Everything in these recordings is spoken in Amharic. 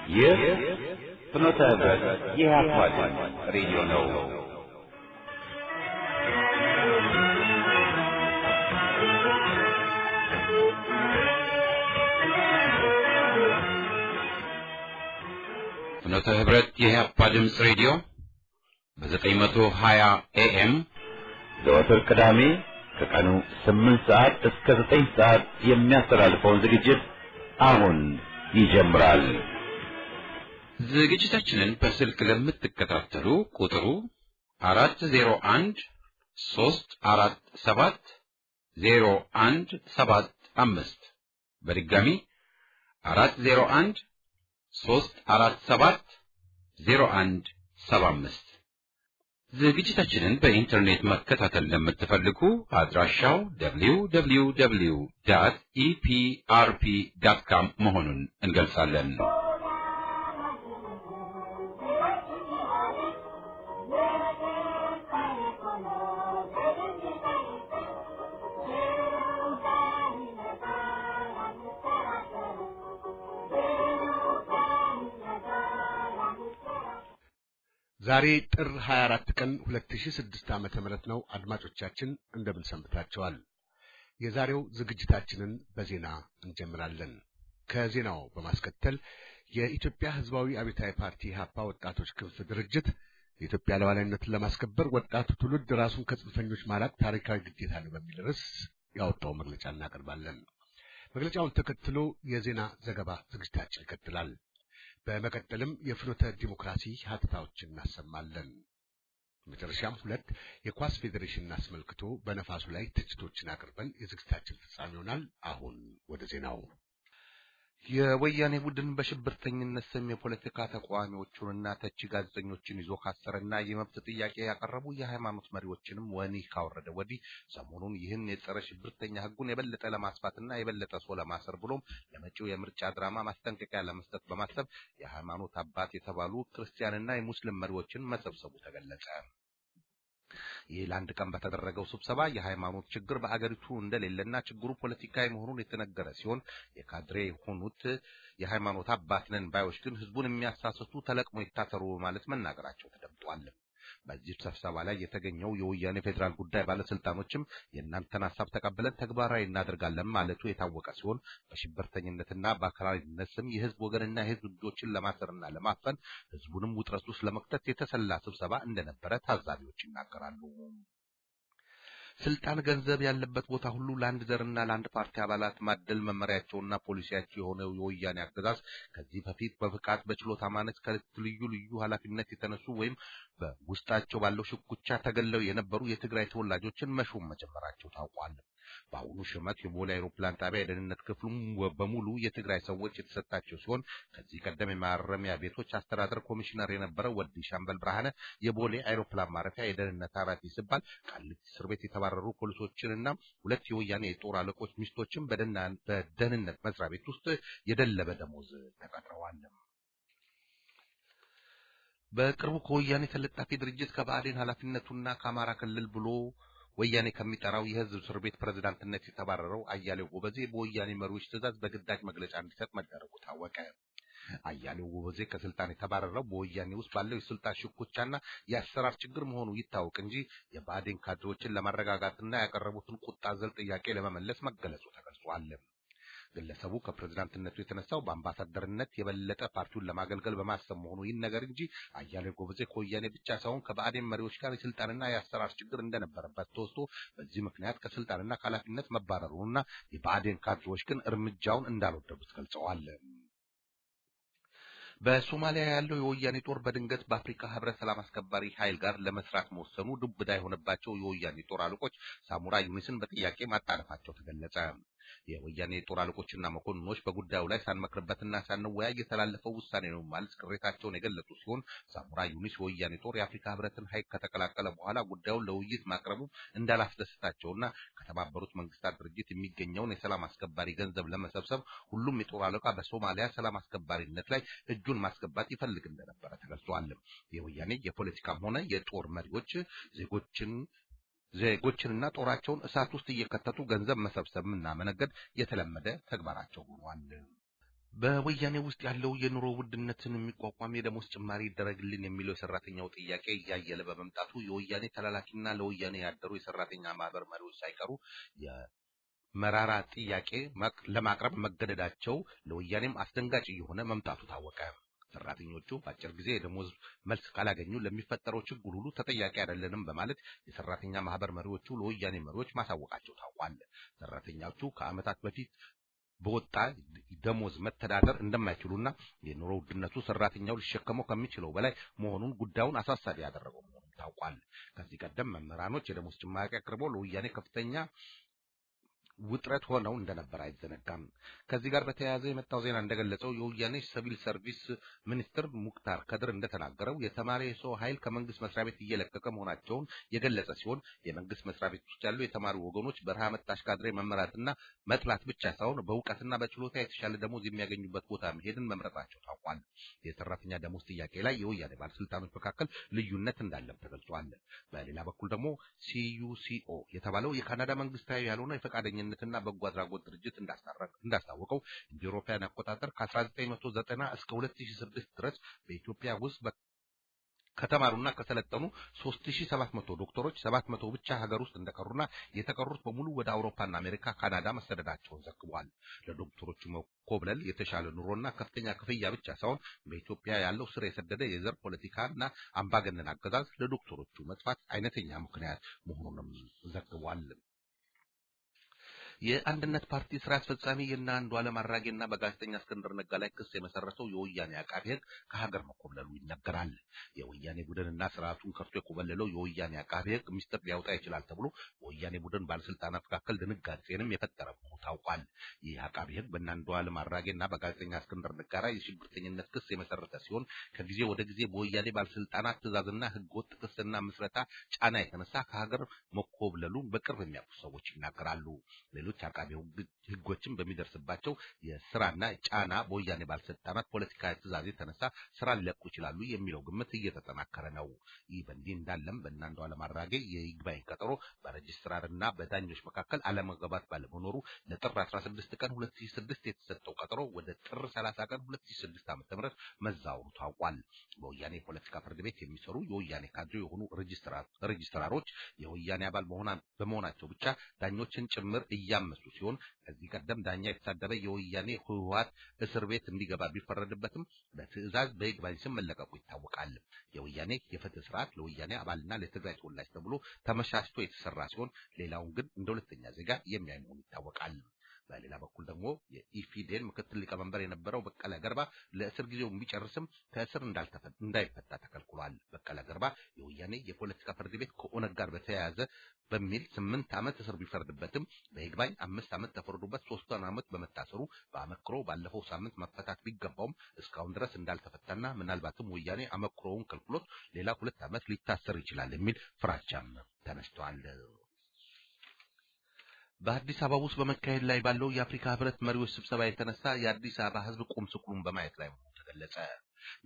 ይህ ፍኖተ ህብረት የኢህአፓ ሬዲዮ ነው። ፍኖተ ህብረት የኢህአፓ ድምፅ ሬዲዮ በ920 AM ዘወትር ቅዳሜ ከቀኑ 8 ሰዓት እስከ 9 ሰዓት የሚያስተላልፈውን ዝግጅት አሁን ይጀምራል። ዝግጅታችንን በስልክ ለምትከታተሉ ቁጥሩ 401 347 0175 በድጋሚ 401 347 0175 ዝግጅታችንን በኢንተርኔት መከታተል ለምትፈልጉ አድራሻው www.eprp.com መሆኑን እንገልጻለን። ዛሬ ጥር 24 ቀን 2006 ዓመተ ምህረት ነው። አድማጮቻችን እንደምን ሰንብታችኋል? የዛሬው ዝግጅታችንን በዜና እንጀምራለን። ከዜናው በማስከተል የኢትዮጵያ ሕዝባዊ አብዮታዊ ፓርቲ ኢህአፓ ወጣቶች ክንፍ ድርጅት የኢትዮጵያ ሉዓላዊነትን ለማስከበር ወጣቱ ትውልድ ራሱን ከጽንፈኞች ማራቅ ታሪካዊ ግዴታ ነው በሚል ርዕስ ያወጣው መግለጫ እናቀርባለን። መግለጫውን ተከትሎ የዜና ዘገባ ዝግጅታችን ይቀጥላል። በመቀጠልም የፍኖተ ዲሞክራሲ ሀተታዎችን እናሰማለን። መጨረሻም ሁለት የኳስ ፌዴሬሽንን አስመልክቶ በነፋሱ ላይ ትችቶችን አቅርበን የዝግጅታችን ፍጻሜ ይሆናል። አሁን ወደ ዜናው። የወያኔ ቡድን በሽብርተኝነት ስም የፖለቲካ ተቃዋሚዎቹንና ተቺ ጋዜጠኞችን ይዞ ካሰረና የመብት ጥያቄ ያቀረቡ የሃይማኖት መሪዎችንም ወህኒ ካወረደ ወዲህ ሰሞኑን ይህን የጸረ ሽብርተኛ ህጉን የበለጠ ለማስፋትና የበለጠ ሰው ለማሰር ብሎም ለመጪው የምርጫ ድራማ ማስጠንቀቂያ ለመስጠት በማሰብ የሃይማኖት አባት የተባሉ ክርስቲያንና የሙስሊም መሪዎችን መሰብሰቡ ተገለጸ። ይህ ለአንድ ቀን በተደረገው ስብሰባ የሃይማኖት ችግር በአገሪቱ እንደሌለና ችግሩ ፖለቲካዊ መሆኑን የተነገረ ሲሆን የካድሬ የሆኑት የሃይማኖት አባት ነን ባዮች ግን ህዝቡን የሚያሳስቱ ተለቅሞ ይታሰሩ ማለት መናገራቸው ተደምጧል። በዚህ ስብሰባ ላይ የተገኘው የወያኔ ፌዴራል ጉዳይ ባለስልጣኖችም የእናንተን ሐሳብ ተቀብለን ተግባራዊ እናደርጋለን ማለቱ የታወቀ ሲሆን በሽብርተኝነትና በአክራሪነት ስም የህዝብ ወገንና የህዝብ ልጆችን ለማሰርና ለማፈን ህዝቡንም ውጥረት ውስጥ ለመክተት የተሰላ ስብሰባ እንደነበረ ታዛቢዎች ይናገራሉ። ስልጣን ገንዘብ ያለበት ቦታ ሁሉ ለአንድ ዘርና ለአንድ ፓርቲ አባላት ማደል መመሪያቸውና ፖሊሲያቸው የሆነው የወያኔ አገዛዝ ከዚህ በፊት በፍቃድ በችሎታ ማነስ ከልዩ ልዩ ኃላፊነት የተነሱ ወይም በውስጣቸው ባለው ሽኩቻ ተገለው የነበሩ የትግራይ ተወላጆችን መሾም መጀመራቸው ታውቋል። በአሁኑ ሽመት የቦሌ አውሮፕላን ጣቢያ የደህንነት ክፍሉም በሙሉ የትግራይ ሰዎች የተሰጣቸው ሲሆን ከዚህ ቀደም የማረሚያ ቤቶች አስተዳደር ኮሚሽነር የነበረው ወዲ ሻምበል ብርሃነ የቦሌ አውሮፕላን ማረፊያ የደህንነት ኃላፊ ሲባል ቃሊቲ እስር ቤት የተባረሩ ፖሊሶችንና ሁለት የወያኔ የጦር አለቆች ሚስቶችን በደህንነት መስሪያ ቤት ውስጥ የደለበ ደሞዝ ተቀጥረዋል። በቅርቡ ከወያኔ ተለጣፊ ድርጅት ከባዕዴን ኃላፊነቱና ከአማራ ክልል ብሎ ወያኔ ከሚጠራው የህዝብ እስር ቤት ፕሬዝዳንትነት የተባረረው አያሌው ጎበዜ በወያኔ መሪዎች ትዕዛዝ በግዳጅ መግለጫ እንዲሰጥ መደረጉ ታወቀ። አያሌው ጎበዜ ከስልጣን የተባረረው በወያኔ ውስጥ ባለው የስልጣን ሽኩቻና የአሰራር ችግር መሆኑ ይታወቅ እንጂ የባዕዴን ካድሬዎችን ለማረጋጋትና ያቀረቡትን ቁጣ አዘል ጥያቄ ለመመለስ መገለጹ ተገልጿል። ግለሰቡ ከፕሬዝዳንትነቱ የተነሳው በአምባሳደርነት የበለጠ ፓርቲውን ለማገልገል በማሰብ መሆኑ ይነገር እንጂ አያሌው ጎበዜ ከወያኔ ብቻ ሳይሆን ከባዕዴን መሪዎች ጋር የስልጣንና የአሰራር ችግር እንደነበረበት ተወስቶ በዚህ ምክንያት ከስልጣንና ከኃላፊነት መባረሩና የባዕዴን ካድሬዎች ግን እርምጃውን እንዳልወደዱት ገልጸዋል። በሶማሊያ ያለው የወያኔ ጦር በድንገት በአፍሪካ ህብረት ሰላም አስከባሪ ኃይል ጋር ለመስራት መወሰኑ ዱብዳ የሆነባቸው የወያኔ ጦር አለቆች ሳሙራ ዩኑስን በጥያቄ ማጣረፋቸው ተገለጸ። የወያኔ ጦር አለቆችና መኮንኖች በጉዳዩ ላይ ሳንመክርበትና ሳንወያይ የተላለፈው ውሳኔ ነው ማለት ቅሬታቸውን የገለጹ ሲሆን ሳሙራ ዩኑስ የወያኔ ጦር የአፍሪካ ህብረትን ኃይል ከተቀላቀለ በኋላ ጉዳዩን ለውይይት ማቅረቡ እንዳላስደሰታቸውና ከተባበሩት መንግስታት ድርጅት የሚገኘውን የሰላም አስከባሪ ገንዘብ ለመሰብሰብ ሁሉም የጦር አለቃ በሶማሊያ ሰላም አስከባሪነት ላይ እጁን ማስገባት ይፈልግ እንደነበረ ተገልጿል። የወያኔ የፖለቲካም ሆነ የጦር መሪዎች ዜጎችንና ጦራቸውን እሳት ውስጥ እየከተቱ ገንዘብ መሰብሰብና መነገድ የተለመደ ተግባራቸው ሆኗል። በወያኔ ውስጥ ያለው የኑሮ ውድነትን የሚቋቋም የደሞዝ ጭማሪ ይደረግልን የሚለው የሰራተኛው ጥያቄ እያየለ በመምጣቱ የወያኔ ተላላኪና ለወያኔ ያደሩ የሰራተኛ ማህበር መሪዎች ሳይቀሩ የመራራ ጥያቄ ለማቅረብ መገደዳቸው ለወያኔም አስደንጋጭ የሆነ መምጣቱ ታወቀ። ሰራተኞቹ በአጭር ጊዜ የደሞዝ መልስ ካላገኙ ለሚፈጠረው ችግር ሁሉ ተጠያቂ አይደለንም በማለት የሰራተኛ ማህበር መሪዎቹ ለወያኔ መሪዎች ማሳወቃቸው ታውቋል። ሰራተኞቹ ከዓመታት በፊት በወጣ ደሞዝ መተዳደር እንደማይችሉና የኑሮ ውድነቱ ሰራተኛው ሊሸከመው ከሚችለው በላይ መሆኑን ጉዳዩን አሳሳቢ ያደረገው መሆኑ ታውቋል። ከዚህ ቀደም መምህራኖች የደሞዝ ጭማሪ አቅርበው ለወያኔ ከፍተኛ ውጥረት ሆነው እንደነበር አይዘነጋም። ከዚህ ጋር በተያያዘ የመጣው ዜና እንደገለጸው የወያኔ ሲቪል ሰርቪስ ሚኒስትር ሙክታር ከድር እንደተናገረው የተማሪ የሰው ኃይል ከመንግስት መስሪያ ቤት እየለቀቀ መሆናቸውን የገለጸ ሲሆን የመንግስት መስሪያ ቤት ውስጥ ያሉ የተማሪ ወገኖች በረሃ መጣሽ ካድሬ መመራትና መጥላት ብቻ ሳይሆን በእውቀትና በችሎታ የተሻለ ደሞዝ የሚያገኙበት ቦታ መሄድን መምረጣቸው ታውቋል። የሰራተኛ ደሞዝ ጥያቄ ላይ የወያኔ ባለስልጣኖች መካከል ልዩነት እንዳለም ተገልጿል። በሌላ በኩል ደግሞ CUCO የተባለው የካናዳ መንግስታዊ ያልሆነ የፈቃደኛ እና በጎ አድራጎት ድርጅት እንዳስታወቀው እንደ አውሮፓውያን አቆጣጠር ከ1990 እስከ 2006 ድረስ በኢትዮጵያ ውስጥ ከተማሩና ከሰለጠኑ 3700 ዶክተሮች 700 ብቻ ሀገር ውስጥ እንደቀሩና የተቀሩት በሙሉ ወደ አውሮፓና አሜሪካ፣ ካናዳ መሰደዳቸውን ዘግቧል። ለዶክተሮቹ መኮብለል የተሻለ ኑሮና ከፍተኛ ክፍያ ብቻ ሳይሆን በኢትዮጵያ ያለው ስር የሰደደ የዘር ፖለቲካና አምባገነን አገዛዝ ለዶክተሮቹ መጥፋት አይነተኛ ምክንያት መሆኑንም ዘግቧል። የአንድነት ፓርቲ ስራ አስፈጻሚ የአንዱዓለም አራጌና በጋዜጠኛ እስክንድር ነጋ ላይ ክስ የመሰረተው የወያኔ አቃቤ ሕግ ከሀገር መኮብለሉ ይነገራል። የወያኔ ቡድንና ስርዓቱን ከርቶ የኮበለለው የወያኔ አቃቤ ሕግ ሚስጥር ሊያወጣ ይችላል ተብሎ በወያኔ ቡድን ባለስልጣናት መካከል ድንጋጤንም የፈጠረ መሆኑ ታውቋል። ይህ አቃቤ ሕግ በአንዱዓለም አራጌና በጋዜጠኛ እስክንድር ነጋ ላይ የሽብርተኝነት ክስ የመሰረተ ሲሆን ከጊዜ ወደ ጊዜ በወያኔ ባለስልጣናት ትዕዛዝና ህገወጥ ክስና ምስረታ ጫና የተነሳ ከሀገር መኮብለሉን በቅርብ የሚያውቁ ሰዎች ይናገራሉ። ሌሎች አቃቤ ህጎችን በሚደርስባቸው የስራና ጫና በወያኔ ባለስልጣናት ፖለቲካዊ ትዕዛዝ የተነሳ ስራ ሊለቁ ይችላሉ የሚለው ግምት እየተጠናከረ ነው። ይህ በእንዲህ እንዳለም በአንዱዓለም አራጌ የይግባኝ ቀጠሮ በሬጅስትራርና በዳኞች መካከል አለመግባባት ባለመኖሩ ለጥር 16 ቀን 2006 የተሰጠው ቀጠሮ ወደ ጥር 30 ቀን 2006 ዓ.ም መዛወሩ ታውቋል። በወያኔ ፖለቲካ ፍርድ ቤት የሚሰሩ የወያኔ ካድሬ የሆኑ ሬጅስትራሮች የወያኔ አባል በመሆናቸው ብቻ ዳኞችን ጭምር እያመሱ ሲሆን ከዚህ ቀደም ዳኛ የተሳደበ የወያኔ ህወሓት እስር ቤት እንዲገባ ቢፈረድበትም በትዕዛዝ በይግባኝ ስም መለቀቁ ይታወቃል። የወያኔ የፍትህ ስርዓት ለወያኔ አባልና ለትግራይ ተወላጅ ተብሎ ተመሻሽቶ የተሰራ ሲሆን ሌላውን ግን እንደ ሁለተኛ ዜጋ የሚያይ መሆኑ ይታወቃል። በሌላ በኩል ደግሞ የኢፊዴን ምክትል ሊቀመንበር የነበረው በቀለ ገርባ ለእስር ጊዜውን ቢጨርስም ከእስር እንዳይፈታ ተከልክሏል። በቀለ ገርባ የወያኔ የፖለቲካ ፍርድ ቤት ከኦነግ ጋር በተያያዘ በሚል 8 ዓመት እስር ቢፈርድበትም በይግባኝ 5 ዓመት ተፈርዶበት 3 ዓመት በመታሰሩ በአመክሮ ባለፈው ሳምንት መፈታት ቢገባውም እስካሁን ድረስ እንዳልተፈታና ምናልባትም ወያኔ አመክሮውን ከልክሎት ሌላ 2 ዓመት ሊታሰር ይችላል የሚል ፍራቻም ተነስቷል። በአዲስ አበባ ውስጥ በመካሄድ ላይ ባለው የአፍሪካ ህብረት መሪዎች ስብሰባ የተነሳ የአዲስ አበባ ህዝብ ቁም ስቅሉን በማየት ላይ መሆኑ ተገለጸ።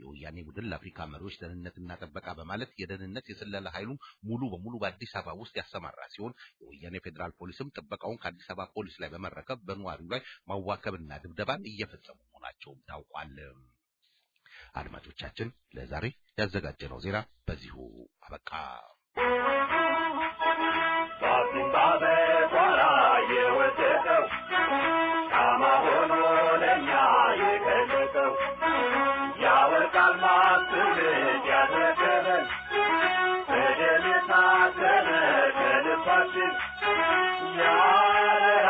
የወያኔ ቡድን ለአፍሪካ መሪዎች ደህንነትና ጥበቃ በማለት የደህንነት የስለላ ኃይሉን ሙሉ በሙሉ በአዲስ አበባ ውስጥ ያሰማራ ሲሆን የወያኔ ፌዴራል ፖሊስም ጥበቃውን ከአዲስ አበባ ፖሊስ ላይ በመረከብ በነዋሪው ላይ ማዋከብና ድብደባን እየፈጸሙ መሆናቸውም ታውቋል። አድማጮቻችን ለዛሬ ያዘጋጀነው ዜና በዚሁ አበቃ። ባሲምባቤ ቋራ የወደቀው ሻማ ሆኖ ለእኛ የገለጸው ያወርቃል ማትውልድ ያስረከበን በደም የታተመ ከልባችን ያደራ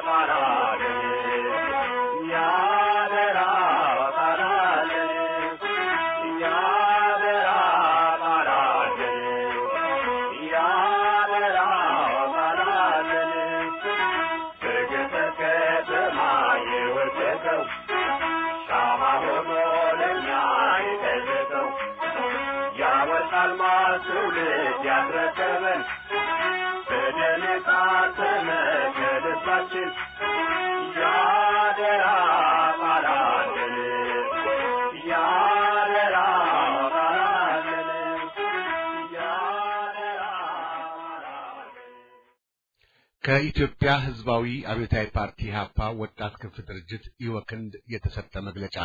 ቃላለን ያደራ ቃላለን ያደራ ቃላለን ያደራ ቃላለን በገጠር ከተማ የወደቀው ሻማ ሆኖ ለእኛ የገለጸው ያወጣል ማትውልድ ያስረከበን በደም የታተመ ከልባችን ያደራ ቃላለን ያደራ ቃላለን ያደራ ቃላለን። ከኢትዮጵያ ህዝባዊ አብዮታዊ ፓርቲ ኢህአፓ ወጣት ክንፍ ድርጅት ኢወክንድ የተሰጠ መግለጫ።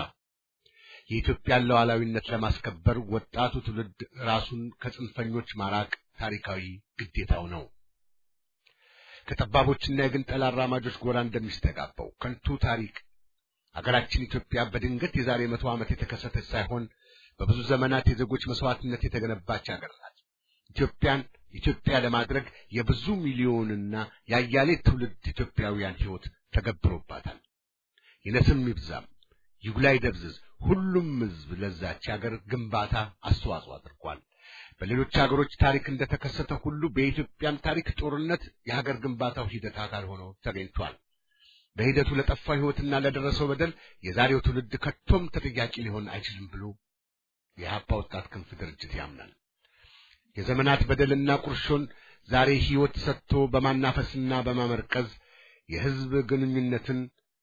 የኢትዮጵያን ሉዓላዊነት ለማስከበር ወጣቱ ትውልድ ራሱን ከጽንፈኞች ማራቅ ታሪካዊ ግዴታው ነው። ከጠባቦችና የግንጠላ አራማጆች ጎራ እንደሚስተጋባው ከንቱ ታሪክ አገራችን ኢትዮጵያ በድንገት የዛሬ 100 ዓመት የተከሰተች ሳይሆን በብዙ ዘመናት የዜጎች መስዋዕትነት የተገነባች ሀገር ናት። ኢትዮጵያን ኢትዮጵያ ለማድረግ የብዙ ሚሊዮንና የአያሌ ትውልድ ኢትዮጵያውያን ሕይወት ተገብሮባታል። ይነስም ይብዛም ይጉላይ ደብዝዝ ሁሉም ሕዝብ ለዛች ሀገር ግንባታ አስተዋጽኦ አድርጓል። በሌሎች ሀገሮች ታሪክ እንደተከሰተ ሁሉ በኢትዮጵያም ታሪክ ጦርነት የሀገር ግንባታው ሂደት አካል ሆኖ ተገኝቷል። በሂደቱ ለጠፋው ሕይወትና ለደረሰው በደል የዛሬው ትውልድ ከቶም ተጠያቂ ሊሆን አይችልም ብሎ የኢህአፓ ወጣት ክንፍ ድርጅት ያምናል። የዘመናት በደልና ቁርሾን ዛሬ ሕይወት ሰጥቶ በማናፈስና በማመርቀዝ የሕዝብ ግንኙነትን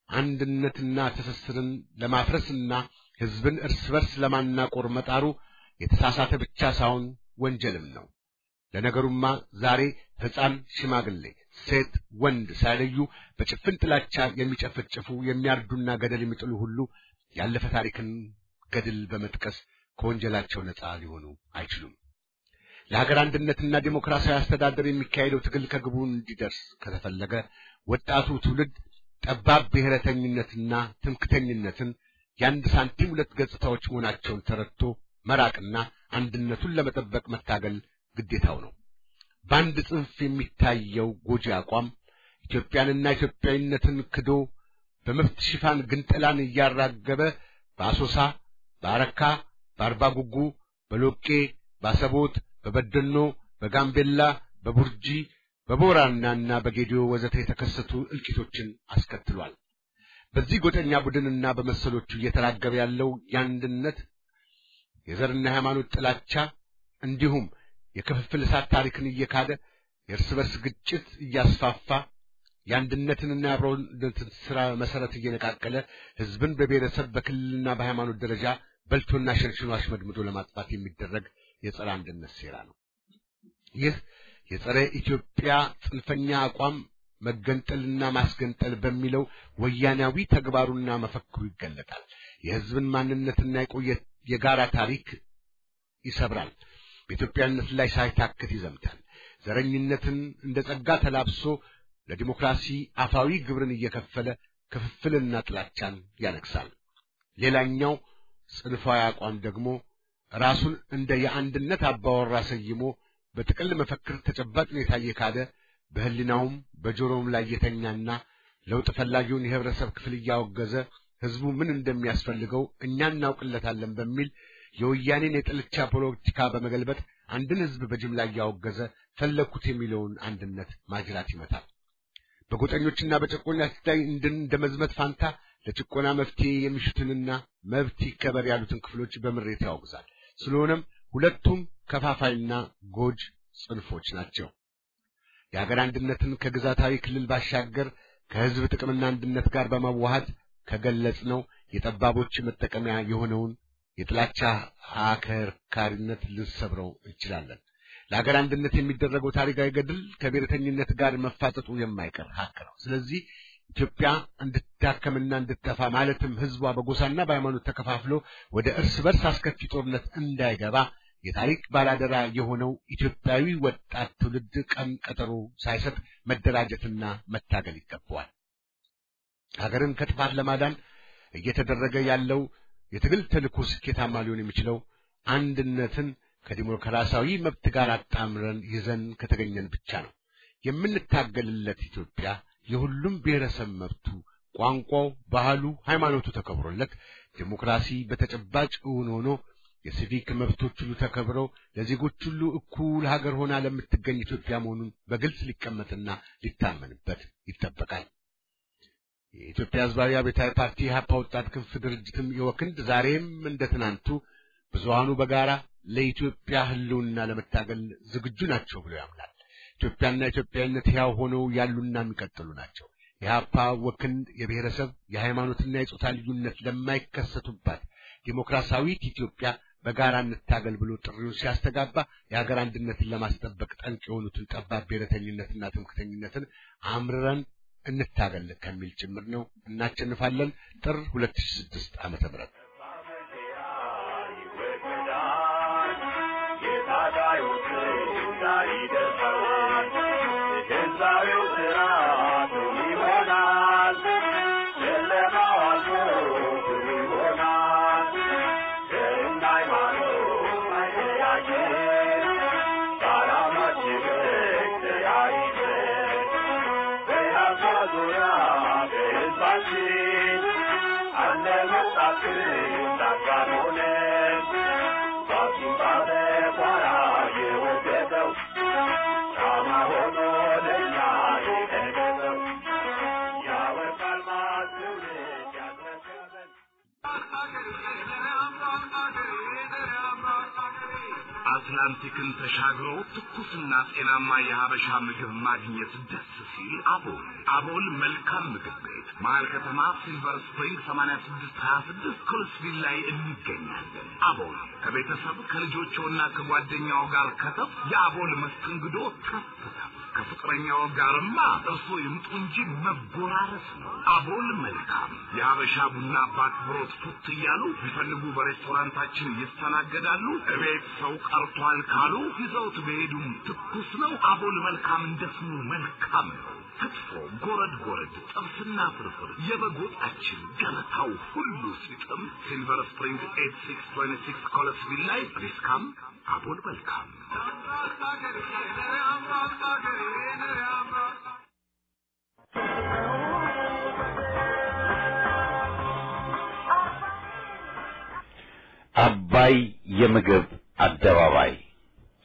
አንድነትና ትስስርን ለማፍረስና ሕዝብን እርስ በርስ ለማናቆር መጣሩ የተሳሳተ ብቻ ሳይሆን ወንጀልም ነው። ለነገሩማ ዛሬ ሕፃን፣ ሽማግሌ፣ ሴት፣ ወንድ ሳይለዩ በጭፍን ጥላቻ የሚጨፈጭፉ የሚያርዱና ገደል የሚጥሉ ሁሉ ያለፈ ታሪክን ገድል በመጥቀስ ከወንጀላቸው ነፃ ሊሆኑ አይችሉም። ለሀገር አንድነትና ዲሞክራሲያዊ አስተዳደር የሚካሄደው ትግል ከግቡ እንዲደርስ ከተፈለገ ወጣቱ ትውልድ ጠባብ ብሔረተኝነትና ትምክተኝነትን የአንድ ሳንቲም ሁለት ገጽታዎች መሆናቸውን ተረድቶ መራቅና አንድነቱን ለመጠበቅ መታገል ግዴታው ነው። በአንድ ጽንፍ የሚታየው ጎጂ አቋም ኢትዮጵያንና ኢትዮጵያዊነትን ክዶ በመብት ሽፋን ግንጠላን እያራገበ በአሶሳ፣ በአረካ፣ በአርባ ጉጉ፣ በሎቄ፣ በአሰቦት፣ በበደኖ፣ በጋምቤላ፣ በቡርጂ፣ በቦራናና በጌዲዮ ወዘተ የተከሰቱ እልቂቶችን አስከትሏል። በዚህ ጎጠኛ ቡድንና በመሰሎቹ እየተራገበ ያለው የአንድነት የዘርና ሃይማኖት ጥላቻ እንዲሁም የክፍፍል እሳት ታሪክን እየካደ የእርስ በርስ ግጭት እያስፋፋ የአንድነትንና የአብሮነትን ሥራ መሰረት እየነቃቀለ ሕዝብን በብሔረሰብ በክልልና በሃይማኖት ደረጃ በልቶና ሸንሽኖ አሽመድምዶ ለማጥፋት የሚደረግ የጸረ አንድነት ሴራ ነው። ይህ የጸረ ኢትዮጵያ ጽንፈኛ አቋም መገንጠልና ማስገንጠል በሚለው ወያናዊ ተግባሩና መፈክሩ ይገለጣል። የሕዝብን ማንነትና የጋራ ታሪክ ይሰብራል። በኢትዮጵያነት ላይ ሳይታክት ይዘምታል። ዘረኝነትን እንደ ጸጋ ተላብሶ ለዲሞክራሲ አፋዊ ግብርን እየከፈለ ክፍፍልና ጥላቻን ያነግሳል። ሌላኛው ጽንፋዊ አቋም ደግሞ ራሱን እንደ የአንድነት አባወራ ሰይሞ በጥቅል መፈክር ተጨባጭ ሁኔታ እየካደ በህሊናውም በጆሮውም ላይ የተኛና ለውጥ ፈላጊውን የህብረተሰብ ክፍል እያወገዘ ህዝቡ ምን እንደሚያስፈልገው እኛ እናውቅለታለን በሚል የወያኔን የጥልቻ ፖለቲካ በመገልበጥ አንድን ህዝብ በጅምላ እያወገዘ ፈለኩት የሚለውን አንድነት ማጅራት ይመታል። በጎጠኞችና በጭቆኞች ላይ እንደ መዝመት ፋንታ ለጭቆና መፍትሄ የሚሹትንና መብት ይከበር ያሉትን ክፍሎች በምሬት ያወግዛል። ስለሆነም ሁለቱም ከፋፋይና ጎጅ ጽንፎች ናቸው። የሀገር አንድነትን ከግዛታዊ ክልል ባሻገር ከህዝብ ጥቅምና አንድነት ጋር በመዋሃድ ከገለጽነው የጠባቦች መጠቀሚያ የሆነውን የጥላቻ አከርካሪነት ልንሰብረው እንችላለን። ለሀገር አንድነት የሚደረገው ታሪካዊ ገድል ከብሔረተኝነት ጋር መፋጠጡ የማይቀር ሀቅ ነው። ስለዚህ ኢትዮጵያ እንድትዳከምና እንድትጠፋ ማለትም ህዝቧ በጎሳና በሃይማኖት ተከፋፍሎ ወደ እርስ በርስ አስከፊ ጦርነት እንዳይገባ የታሪክ ባላደራ የሆነው ኢትዮጵያዊ ወጣት ትውልድ ቀን ቀጠሮ ሳይሰጥ መደራጀትና መታገል ይገባዋል። ሀገርን ከጥፋት ለማዳን እየተደረገ ያለው የትግል ተልዕኮ ስኬታማ ሊሆን የሚችለው አንድነትን ከዲሞክራሲያዊ መብት ጋር አጣምረን ይዘን ከተገኘን ብቻ ነው። የምንታገልለት ኢትዮጵያ የሁሉም ብሔረሰብ መብቱ፣ ቋንቋው፣ ባህሉ፣ ሃይማኖቱ ተከብሮለት ዲሞክራሲ በተጨባጭ እውን ሆኖ የሲቪክ መብቶች ሁሉ ተከብረው ለዜጎች ሁሉ እኩል ሀገር ሆና ለምትገኝ ኢትዮጵያ መሆኑን በግልጽ ሊቀመጥና ሊታመንበት ይጠበቃል። የኢትዮጵያ ሕዝባዊ አብዮታዊ ፓርቲ ኢህአፓ ወጣት ክንፍ ድርጅትም የወክንድ ዛሬም እንደ ትናንቱ ብዙሃኑ በጋራ ለኢትዮጵያ ህልውና ለመታገል ዝግጁ ናቸው ብሎ ያምናል። ኢትዮጵያና ኢትዮጵያዊነት ሕያው ሆነው ያሉና የሚቀጥሉ ናቸው። ኢህአፓ ወክንድ የብሔረሰብ የሃይማኖትና የጾታ ልዩነት ለማይከሰቱባት ዲሞክራሲያዊት ኢትዮጵያ በጋራ እንታገል ብሎ ጥሪውን ሲያስተጋባ የሀገር አንድነትን ለማስጠበቅ ጠንቅ የሆኑትን ጠባብ ብሔረተኝነትና ትምክህተኝነትን አምርረን እንታገል ከሚል ጭምር ነው። እናሸንፋለን። ጥር 2006 ዓመተ ምህረት አትላንቲክን ተሻግሮ ትኩስና ጤናማ የሀበሻ ምግብ ማግኘት ደስ ሲል አቦል መልካም ምግብ ቤት መሀል ከተማ ሲልቨር ስፕሪንግ 8626 ኮልስቪል ላይ እንገኛለን። አቦል ከቤተሰብ ከልጆችና ከጓደኛው ጋር ከተፍ የአቦል መስተንግዶ ከፍቅረኛው ጋርማ እርሶ ይምጡ እንጂ መጎራረስ ነው። አቦል መልካም የሀበሻ ቡና በአክብሮት ፉት እያሉ ቢፈልጉ በሬስቶራንታችን ይስተናገዳሉ። እቤት ሰው ቀርቷል ካሉ ይዘውት በሄዱም ትኩስ ነው። አቦል መልካም እንደስሙ መልካም ነው። ክትፎ፣ ጎረድ፣ ጥብስና ፍርፍር የበጎጣችን ገበታው ሁሉ ሲጥም ሲልቨር ስፕሪንግ 8626 ኮለስቪል ላይ ፕሊስካም አቦል መልካም አባይ የምግብ አደባባይ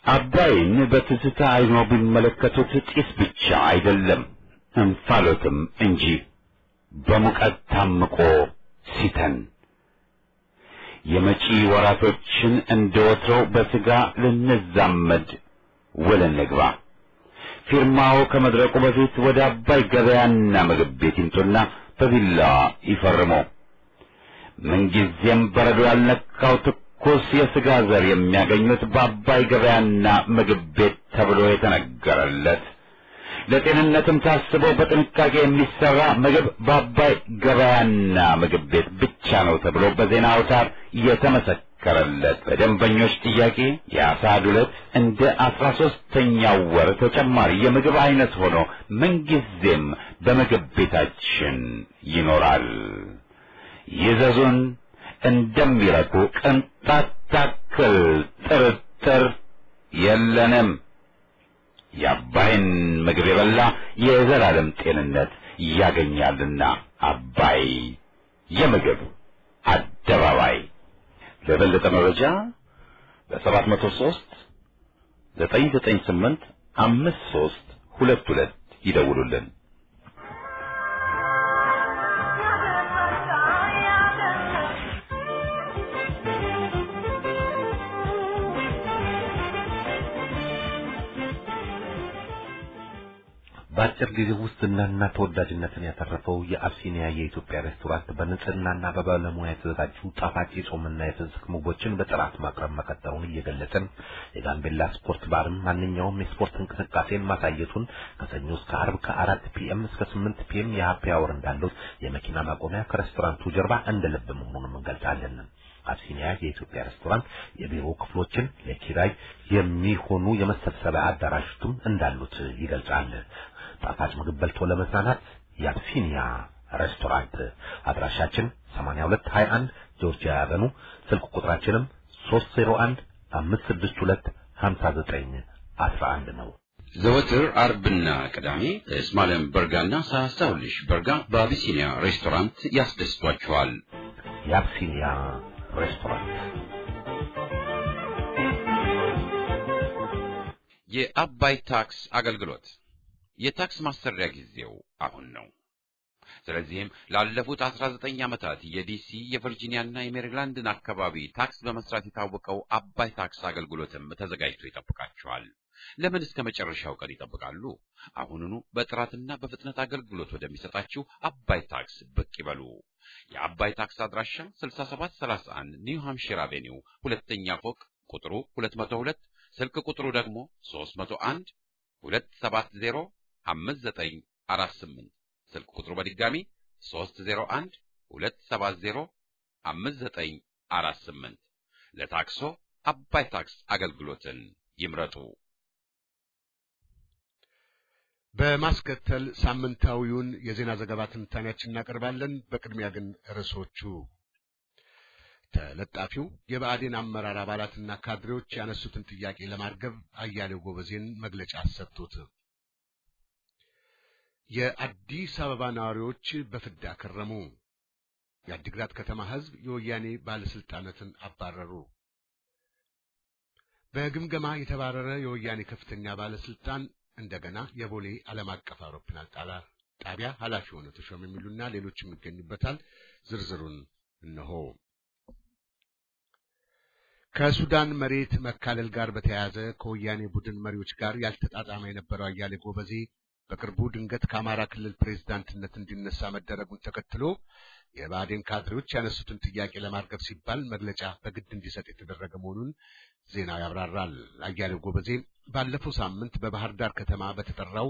አባይን በትዝታ አይኖ ቢመለከቱት ጢስ ብቻ አይደለም እንፋሎትም እንጂ በሙቀት ታምቆ ሲተን የመጪ ወራቶችን እንደወትሮው በስጋ ልንዛመድ ወለንግባ ፊርማው ከመድረቁ በፊት ወደ አባይ ገበያና ምግብ ቤት ይምጡና በቪላ ይፈርሙ። ምንጊዜም በረዶ ያልነካው ትኩስ የስጋ ዘር የሚያገኙት በአባይ ገበያና ምግብ ቤት ተብሎ የተነገረለት ለጤንነትም ታስቦ በጥንቃቄ የሚሰራ ምግብ በአባይ ገበያና ምግብ ቤት ብቻ ነው ተብሎ በዜና አውታር የተመሰከረለት በደንበኞች ጥያቄ የአሳ ዱለት እንደ 13ኛው ወር ተጨማሪ የምግብ አይነት ሆኖ ምንጊዜም በምግብ ቤታችን ይኖራል። ይዘዙን፣ እንደሚረኩ ቅንጣት ታክል ጥርጥር የለንም። የአባይን ምግብ የበላ የዘላለም ጤንነት ያገኛልና አባይ የምግብ አደባባይ። ለበለጠ መረጃ በ703 998 5322 ይደውሉልን። በአጭር ጊዜ ውስጥ እና ተወዳጅነትን ያተረፈው የአብሲኒያ የኢትዮጵያ ሬስቶራንት በንጽህናና በባለሙያ የተዘጋጁ ጣፋጭ ጾምና የፍስክ ምግቦችን በጥራት ማቅረብ መቀጠሉን እየገለጸን የጋምቤላ ስፖርት ባርም ማንኛውም የስፖርት እንቅስቃሴን ማሳየቱን ከሰኞ እስከ ዓርብ ከ4 ፒኤም እስከ 8 ፒኤም የሃፒ አወር እንዳለው የመኪና ማቆሚያ ከሬስቶራንቱ ጀርባ እንደ ልብ መሆኑን እንገልጻለን። አብሲኒያ የኢትዮጵያ ሬስቶራንት የቢሮ ክፍሎችን ለኪራይ የሚሆኑ የመሰብሰቢያ አዳራሾችም እንዳሉት ይገልጻል። ጣፋጭ ምግብ በልቶ ለመዝናናት የአብሲኒያ ሬስቶራንት አድራሻችን 8221 ጆርጂያ አቨኑ፣ ስልክ ቁጥራችንም 301-562-5911 ነው። ዘወትር አርብና ቅዳሜ እስማኤል በርጋና ሳሳውልሽ በርጋ በአብሲኒያ ሬስቶራንት ያስደስቷችኋል። የአብሲኒያ ሬስቶራንት የአባይ ታክስ አገልግሎት የታክስ ማሰሪያ ጊዜው አሁን ነው። ስለዚህም ላለፉት 19 ዓመታት የዲሲ የቨርጂኒያና የሜሪላንድን አካባቢ ታክስ በመስራት የታወቀው አባይ ታክስ አገልግሎትም ተዘጋጅቶ ይጠብቃችኋል። ለምን እስከ መጨረሻው ቀን ይጠብቃሉ? አሁኑኑ በጥራትና በፍጥነት አገልግሎት ወደሚሰጣችሁ አባይ ታክስ ብቅ ይበሉ። የአባይ ታክስ አድራሻ 6731 ኒው ሃምፕሺር አቬኒው ሁለተኛ ፎቅ ቁጥሩ 202 ስልክ ቁጥሩ ደግሞ 301 270 5948 ስልክ ቁጥሩ በድጋሚ 301 270 5948 ለታክሶ አባይ ታክስ አገልግሎትን ይምረጡ። በማስከተል ሳምንታዊውን የዜና ዘገባ ትንታኔያችንን እናቀርባለን። በቅድሚያ ግን ርዕሶቹ ተለጣፊው የብአዴን አመራር አባላትና ካድሬዎች ያነሱትን ጥያቄ ለማርገብ አያሌው ጎበዜን መግለጫ ሰጥቶት፣ የአዲስ አበባ ነዋሪዎች በፍዳ ከረሙ፣ የአዲግራት ከተማ ሕዝብ የወያኔ ባለስልጣናትን አባረሩ፣ በግምገማ የተባረረ የወያኔ ከፍተኛ ባለስልጣን እንደገና የቦሌ ዓለም አቀፍ አውሮፕላን ጣቢያ ኃላፊ ሆነው ተሾመ የሚሉና ሌሎችም ይገኙበታል። ዝርዝሩን እነሆ። ከሱዳን መሬት መካለል ጋር በተያያዘ ከወያኔ ቡድን መሪዎች ጋር ያልተጣጣመ የነበረው አያሌው ጎበዜ በቅርቡ ድንገት ከአማራ ክልል ፕሬዝዳንትነት እንዲነሳ መደረጉን ተከትሎ የብአዴን ካድሬዎች ያነሱትን ጥያቄ ለማርገብ ሲባል መግለጫ በግድ እንዲሰጥ የተደረገ መሆኑን ዜናው ያብራራል። አያሌው ጎበዜ ባለፈው ሳምንት በባህር ዳር ከተማ በተጠራው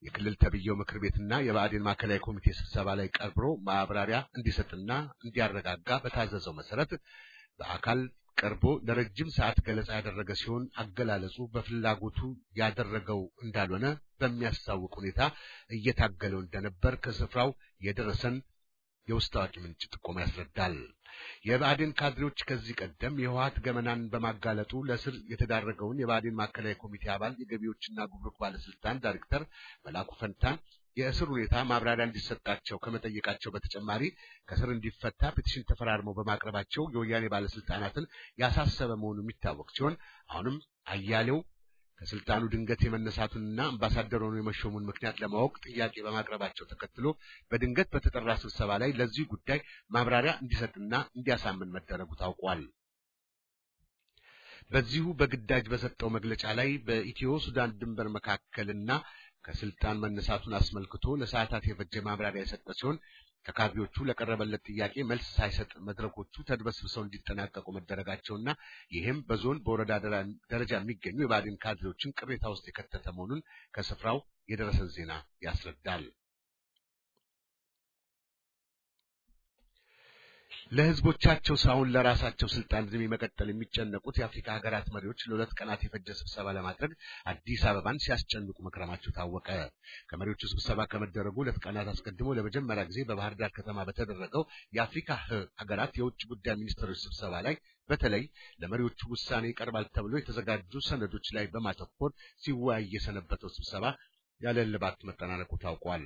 የክልል ተብዬው ምክር ቤትና የብአዴን ማዕከላዊ ኮሚቴ ስብሰባ ላይ ቀርቦ ማብራሪያ እንዲሰጥና እንዲያረጋጋ በታዘዘው መሰረት በአካል ቀርቦ ለረጅም ሰዓት ገለጻ ያደረገ ሲሆን አገላለጹ በፍላጎቱ ያደረገው እንዳልሆነ በሚያስታውቅ ሁኔታ እየታገለው እንደነበር ከስፍራው የደረሰን የውስጥ አዋቂ ምንጭ ጥቆማ ያስረዳል። የብአዴን ካድሬዎች ከዚህ ቀደም የህወሓት ገመናን በማጋለጡ ለስር የተዳረገውን የብአዴን ማዕከላዊ ኮሚቴ አባል የገቢዎችና ጉምሩክ ባለስልጣን ዳይሬክተር መላኩ ፈንታን የእስር ሁኔታ ማብራሪያ እንዲሰጣቸው ከመጠየቃቸው በተጨማሪ ከስር እንዲፈታ ፔቲሽን ተፈራርመው በማቅረባቸው የወያኔ ባለስልጣናትን ያሳሰበ መሆኑ የሚታወቅ ሲሆን አሁንም አያሌው ከስልጣኑ ድንገት የመነሳቱንና አምባሳደር ሆኖ የመሾሙን ምክንያት ለማወቅ ጥያቄ በማቅረባቸው ተከትሎ በድንገት በተጠራ ስብሰባ ላይ ለዚህ ጉዳይ ማብራሪያ እንዲሰጥና እንዲያሳምን መደረጉ ታውቋል። በዚሁ በግዳጅ በሰጠው መግለጫ ላይ በኢትዮ ሱዳን ድንበር መካከልና ከስልጣን መነሳቱን አስመልክቶ ለሰዓታት የፈጀ ማብራሪያ የሰጠ ሲሆን ከካድሬዎቹ ለቀረበለት ጥያቄ መልስ ሳይሰጥ መድረኮቹ ተድበስብሰው እንዲጠናቀቁ መደረጋቸውና ይህም በዞን በወረዳ ደረጃ የሚገኙ የብአዴን ካድሬዎችን ቅሬታ ውስጥ የከተተ መሆኑን ከስፍራው የደረሰን ዜና ያስረዳል። ለህዝቦቻቸው ሳይሆን ለራሳቸው ስልጣን ዕድሜ መቀጠል የሚጨነቁት የአፍሪካ ሀገራት መሪዎች ለሁለት ቀናት የፈጀ ስብሰባ ለማድረግ አዲስ አበባን ሲያስጨንቁ መክረማቸው ታወቀ። ከመሪዎቹ ስብሰባ ከመደረጉ ሁለት ቀናት አስቀድሞ ለመጀመሪያ ጊዜ በባህር ዳር ከተማ በተደረገው የአፍሪካ ሀገራት የውጭ ጉዳይ ሚኒስትሮች ስብሰባ ላይ በተለይ ለመሪዎቹ ውሳኔ ይቀርባል ተብሎ የተዘጋጁ ሰነዶች ላይ በማተኮር ሲወያይ የሰነበተው ስብሰባ ያለ እልባት መጠናቀቁ ታውቋል።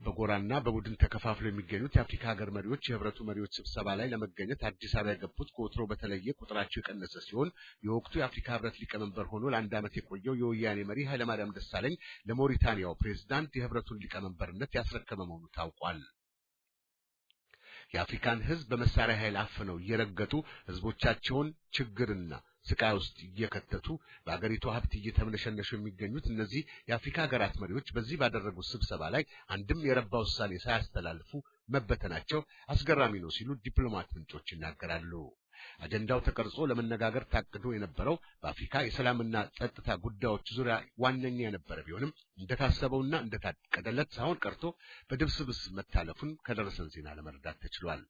በጎራና በቡድን ተከፋፍለው የሚገኙት የአፍሪካ ሀገር መሪዎች የህብረቱ መሪዎች ስብሰባ ላይ ለመገኘት አዲስ አበባ የገቡት ከወትሮ በተለየ ቁጥራቸው የቀነሰ ሲሆን የወቅቱ የአፍሪካ ህብረት ሊቀመንበር ሆኖ ለአንድ ዓመት የቆየው የወያኔ መሪ ኃይለማርያም ደሳለኝ ለሞሪታኒያው ፕሬዝዳንት የህብረቱን ሊቀመንበርነት ያስረከበ መሆኑ ታውቋል። የአፍሪካን ህዝብ በመሳሪያ ኃይል አፍነው እየረገጡ ህዝቦቻቸውን ችግርና ስቃይ ውስጥ እየከተቱ በአገሪቱ ሀብት እየተመነሸነሹ የሚገኙት እነዚህ የአፍሪካ ሀገራት መሪዎች በዚህ ባደረጉት ስብሰባ ላይ አንድም የረባ ውሳኔ ሳያስተላልፉ መበተናቸው አስገራሚ ነው ሲሉ ዲፕሎማት ምንጮች ይናገራሉ። አጀንዳው ተቀርጾ ለመነጋገር ታቅዶ የነበረው በአፍሪካ የሰላምና ጸጥታ ጉዳዮች ዙሪያ ዋነኛ የነበረ ቢሆንም እንደታሰበውና እንደታቀደለት ሳይሆን ቀርቶ በድብስብስ መታለፉን ከደረሰን ዜና ለመረዳት ተችሏል።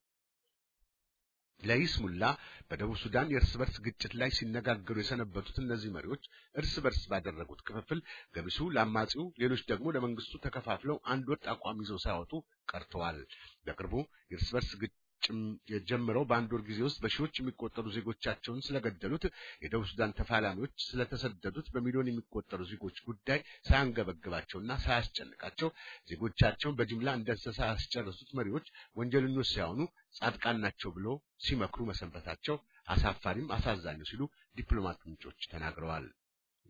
ለይስሙላ በደቡብ ሱዳን የእርስ በርስ ግጭት ላይ ሲነጋገሩ የሰነበቱት እነዚህ መሪዎች እርስ በርስ ባደረጉት ክፍፍል ገሚሱ ለአማጺው፣ ሌሎች ደግሞ ለመንግስቱ ተከፋፍለው አንድ ወጥ አቋም ይዘው ሳይወጡ ቀርተዋል። በቅርቡ የእርስ በርስ የጀመረው በአንድ ወር ጊዜ ውስጥ በሺዎች የሚቆጠሩ ዜጎቻቸውን ስለገደሉት የደቡብ ሱዳን ተፋላሚዎች ስለተሰደዱት በሚሊዮን የሚቆጠሩ ዜጎች ጉዳይ ሳያንገበግባቸውና ሳያስጨንቃቸው ዜጎቻቸውን በጅምላ እንደ እንስሳ ያስጨረሱት መሪዎች ወንጀለኞች ሳይሆኑ ጻድቃን ናቸው ብሎ ሲመክሩ መሰንበታቸው አሳፋሪም አሳዛኝ ሲሉ ዲፕሎማት ምንጮች ተናግረዋል።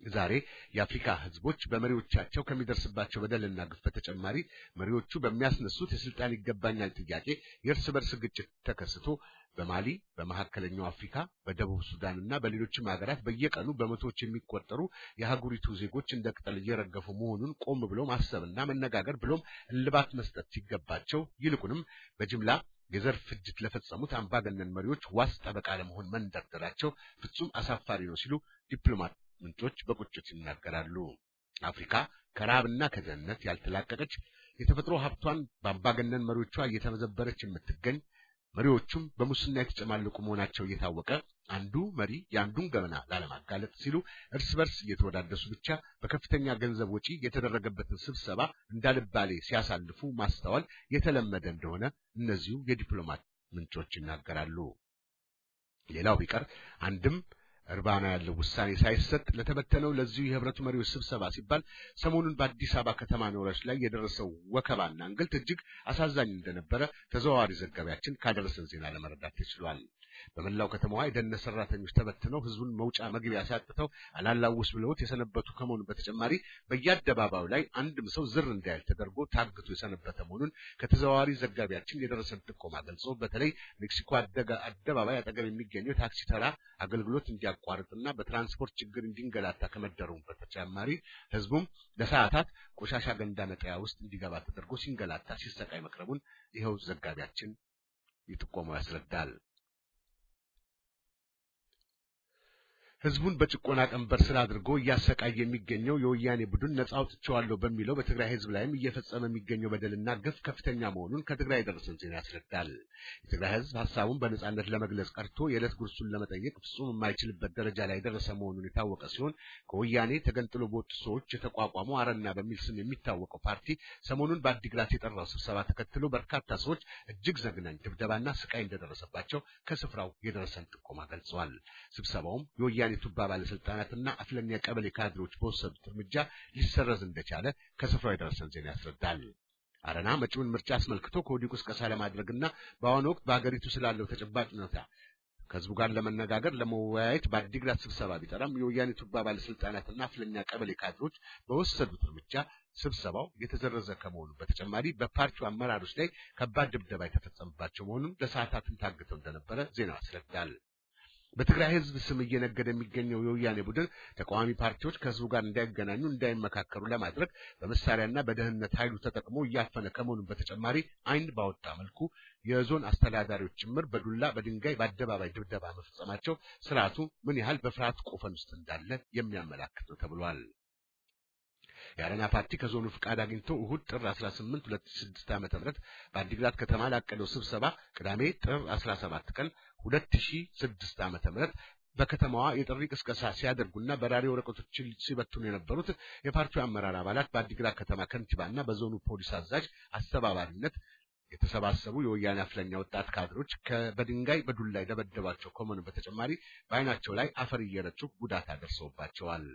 ዛሬ የአፍሪካ ህዝቦች በመሪዎቻቸው ከሚደርስባቸው በደልና ግፍ በተጨማሪ መሪዎቹ በሚያስነሱት የስልጣን ይገባኛል ጥያቄ የእርስ በርስ ግጭት ተከስቶ በማሊ፣ በመካከለኛው አፍሪካ፣ በደቡብ ሱዳንና በሌሎችም ሀገራት በየቀኑ በመቶዎች የሚቆጠሩ የሀገሪቱ ዜጎች እንደ ቅጠል እየረገፉ መሆኑን ቆም ብሎ ማሰብና መነጋገር ብሎም እልባት መስጠት ሲገባቸው ይልቁንም በጅምላ የዘር ፍጅት ለፈጸሙት አምባገነን መሪዎች ዋስ ጠበቃ ለመሆን መንደርደራቸው ፍጹም አሳፋሪ ነው ሲሉ ዲፕሎማት ምንጮች በቁጭት ይናገራሉ። አፍሪካ ከረሃብና ከድህነት ያልተላቀቀች የተፈጥሮ ሀብቷን በአምባገነን መሪዎቿ እየተመዘበረች የምትገኝ መሪዎቹም በሙስና የተጨማለቁ መሆናቸው እየታወቀ አንዱ መሪ የአንዱን ገበና ላለማጋለጥ ሲሉ እርስ በርስ እየተወዳደሱ ብቻ በከፍተኛ ገንዘብ ወጪ የተደረገበትን ስብሰባ እንዳልባሌ ሲያሳልፉ ማስተዋል የተለመደ እንደሆነ እነዚሁ የዲፕሎማት ምንጮች ይናገራሉ። ሌላው ቢቀር አንድም እርባና ያለው ውሳኔ ሳይሰጥ ለተበተነው ለዚሁ የህብረቱ መሪዎች ስብሰባ ሲባል ሰሞኑን በአዲስ አበባ ከተማ ነዋሪዎች ላይ የደረሰው ወከባና እንግልት እጅግ አሳዛኝ እንደነበረ ተዘዋዋሪ ዘጋቢያችን ካደረሰን ዜና ለመረዳት ተችሏል። በመላው ከተማዋ የደህንነት ሰራተኞች ተበትነው ህዝቡን መውጫ መግቢያ ሲያጥተው አላላውስ ብለውት የሰነበቱ ከመሆኑ በተጨማሪ በየአደባባዩ ላይ አንድም ሰው ዝር እንዳይል ተደርጎ ታግቶ የሰነበተ መሆኑን ከተዘዋዋሪ ዘጋቢያችን የደረሰን ጥቆማ ገልጾ በተለይ ሜክሲኮ አደባባይ አጠገብ የሚገኘው ታክሲ ተራ አገልግሎት እንዲያቋርጥና በትራንስፖርት ችግር እንዲንገላታ ከመደረጉ በተጨማሪ ህዝቡም ለሰዓታት ቆሻሻ ገንዳ መጣያ ውስጥ እንዲገባ ተደርጎ ሲንገላታ ሲሰቃይ መቅረቡን ይኸው ዘጋቢያችን ይጥቆማው ያስረዳል። ህዝቡን በጭቆና ቀንበር ስር አድርጎ እያሰቃየ የሚገኘው የወያኔ ቡድን ነፃ አውጥቼዋለሁ በሚለው በትግራይ ህዝብ ላይም እየፈጸመ የሚገኘው በደልና ግፍ ከፍተኛ መሆኑን ከትግራይ የደረሰን ዜና ያስረዳል። የትግራይ ህዝብ ሐሳቡን በነጻነት ለመግለጽ ቀርቶ የዕለት ጉርሱን ለመጠየቅ ፍጹም የማይችልበት ደረጃ ላይ የደረሰ መሆኑን የታወቀ ሲሆን ከወያኔ ተገንጥሎ በወጡ ሰዎች የተቋቋመው አረና በሚል ስም የሚታወቀው ፓርቲ ሰሞኑን በአዲግራት የጠራው ስብሰባ ተከትሎ በርካታ ሰዎች እጅግ ዘግናኝ ድብደባና ስቃይ እንደደረሰባቸው ከስፍራው የደረሰን ጥቆማ ገልጸዋል። ስብሰባውም የወያኔ ቱባ ባለስልጣናትና አፍለኛ ቀበሌ ካድሮች በወሰዱት እርምጃ ሊሰረዝ እንደቻለ ከስፍራው የደረሰን ዜና ያስረዳል። አረና መጪውን ምርጫ አስመልክቶ ከወዲሁ ቅስቀሳ ለማድረግና በአሁኑ ወቅት በአገሪቱ ስላለው ተጨባጭ ሁኔታ ከህዝቡ ጋር ለመነጋገር ለመወያየት በአዲግራት ስብሰባ ቢጠራም የወያኔ ቱባ ባለስልጣናትና አፍለኛ ቀበሌ ካድሮች በወሰዱት እርምጃ ስብሰባው የተዘረዘ ከመሆኑ በተጨማሪ በፓርቲው አመራሮች ላይ ከባድ ድብደባ የተፈጸመባቸው መሆኑን ለሰዓታትም ታግተው እንደነበረ ዜናው ያስረዳል። በትግራይ ህዝብ ስም እየነገደ የሚገኘው የወያኔ ቡድን ተቃዋሚ ፓርቲዎች ከህዝቡ ጋር እንዳይገናኙ እንዳይመካከሩ ለማድረግ በመሳሪያና በደህንነት ኃይሉ ተጠቅሞ እያፈነ ከመሆኑ በተጨማሪ አይን ባወጣ መልኩ የዞን አስተዳዳሪዎች ጭምር በዱላ በድንጋይ በአደባባይ ድብደባ መፈጸማቸው ስርዓቱ ምን ያህል በፍርሃት ቆፈን ውስጥ እንዳለ የሚያመላክት ነው ተብሏል። የአረና ፓርቲ ከዞኑ ፍቃድ አግኝቶ እሁድ ጥር 18 2006 ዓ.ም በአዲግራት ከተማ ላቀደው ስብሰባ ቅዳሜ ጥር 17 ቀን 2006 ዓ.ም በከተማዋ የጥሪ ቅስቀሳ ሲያደርጉና በራሪ ወረቀቶችን ሲበትኑ የነበሩት የፓርቲው አመራር አባላት በአዲግራት ከተማ ከንቲባና በዞኑ ፖሊስ አዛዥ አስተባባሪነት የተሰባሰቡ የወያኔ አፍለኛ ወጣት ካድሮች በድንጋይ በዱላ ደበደባቸው ከመሆኑ በተጨማሪ በአይናቸው ላይ አፈር እየረጩ ጉዳት አደርሰውባቸዋል።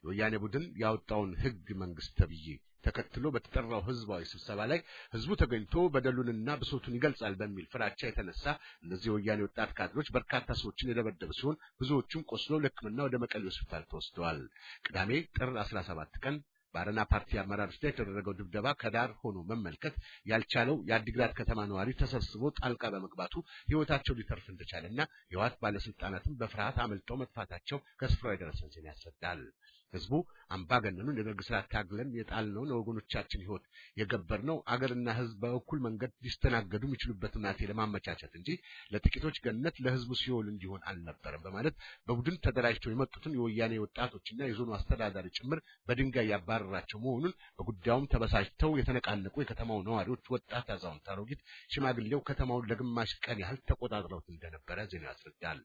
የወያኔ ቡድን ያወጣውን ህግ መንግስት ተብዬ ተከትሎ በተጠራው ህዝባዊ ስብሰባ ላይ ህዝቡ ተገኝቶ በደሉንና ብሶቱን ይገልጻል በሚል ፍራቻ የተነሳ እነዚህ የወያኔ ወጣት ካድሮች በርካታ ሰዎችን የደበደቡ ሲሆን ብዙዎቹም ቆስለው ለሕክምና ወደ መቀሌ ሆስፒታል ተወስደዋል። ቅዳሜ ጥር 17 ቀን በአረና ፓርቲ አመራሮች ላይ የተደረገው ድብደባ ከዳር ሆኖ መመልከት ያልቻለው የአዲግራት ከተማ ነዋሪ ተሰብስቦ ጣልቃ በመግባቱ ህይወታቸው ሊተርፍ እንደቻለና የዋት ባለስልጣናትን በፍርሃት አመልጠው መጥፋታቸው ከስፍራው የደረሰን ዜና ያስረዳል። ህዝቡ አምባገነኑን የደርግ ስርዓት ታግለን የጣልነውን የወገኖቻችን ህይወት የገበርነው አገርና ህዝብ በእኩል መንገድ ሊስተናገዱ የሚችሉበት ሁኔታ ለማመቻቸት እንጂ ለጥቂቶች ገነት ለህዝቡ ሲኦል እንዲሆን አልነበረም በማለት በቡድን ተደራጅተው የመጡትን የወያኔ ወጣቶችና የዞኑ አስተዳዳሪ ጭምር በድንጋይ ያባረራቸው መሆኑን በጉዳዩም ተበሳጭተው የተነቃነቁ የከተማው ነዋሪዎች ወጣት፣ አዛውንት፣ አሮጊት፣ ሽማግሌው ከተማውን ለግማሽ ቀን ያህል ተቆጣጥረውት እንደነበረ ዜና ያስረዳል።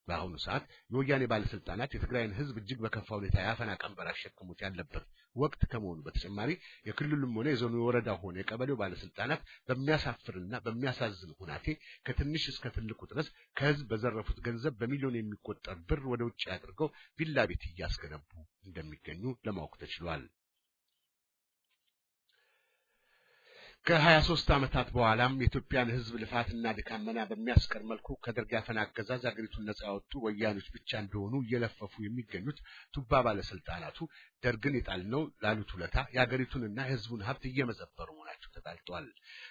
በአሁኑ ሰዓት የወያኔ ባለስልጣናት የትግራይን ህዝብ እጅግ በከፋ ሁኔታ ያፈና ቀንበር አሸክሙት ያለበት ወቅት ከመሆኑ በተጨማሪ የክልሉም ሆነ የዞኑ የወረዳ ሆነ የቀበሌው ባለስልጣናት በሚያሳፍርና በሚያሳዝን ሁኔታ ከትንሽ እስከ ትልቁ ድረስ ከህዝብ በዘረፉት ገንዘብ በሚሊዮን የሚቆጠር ብር ወደ ውጭ አድርገው ቪላ ቤት እያስገነቡ እንደሚገኙ ለማወቅ ተችሏል። ከ23 ዓመታት በኋላም የኢትዮጵያን ሕዝብ ልፋትና ድካምና በሚያስቀር መልኩ ከደርግ ያፈና አገዛዝ አገሪቱን ነጻ ያወጡ ወያኔዎች ብቻ እንደሆኑ እየለፈፉ የሚገኙት ቱባ ባለስልጣናቱ ደርግን የጣልነው ላሉት ውለታ የአገሪቱንና የሕዝቡን ሀብት እየመዘበሩ መሆናቸው ተጋልጧል።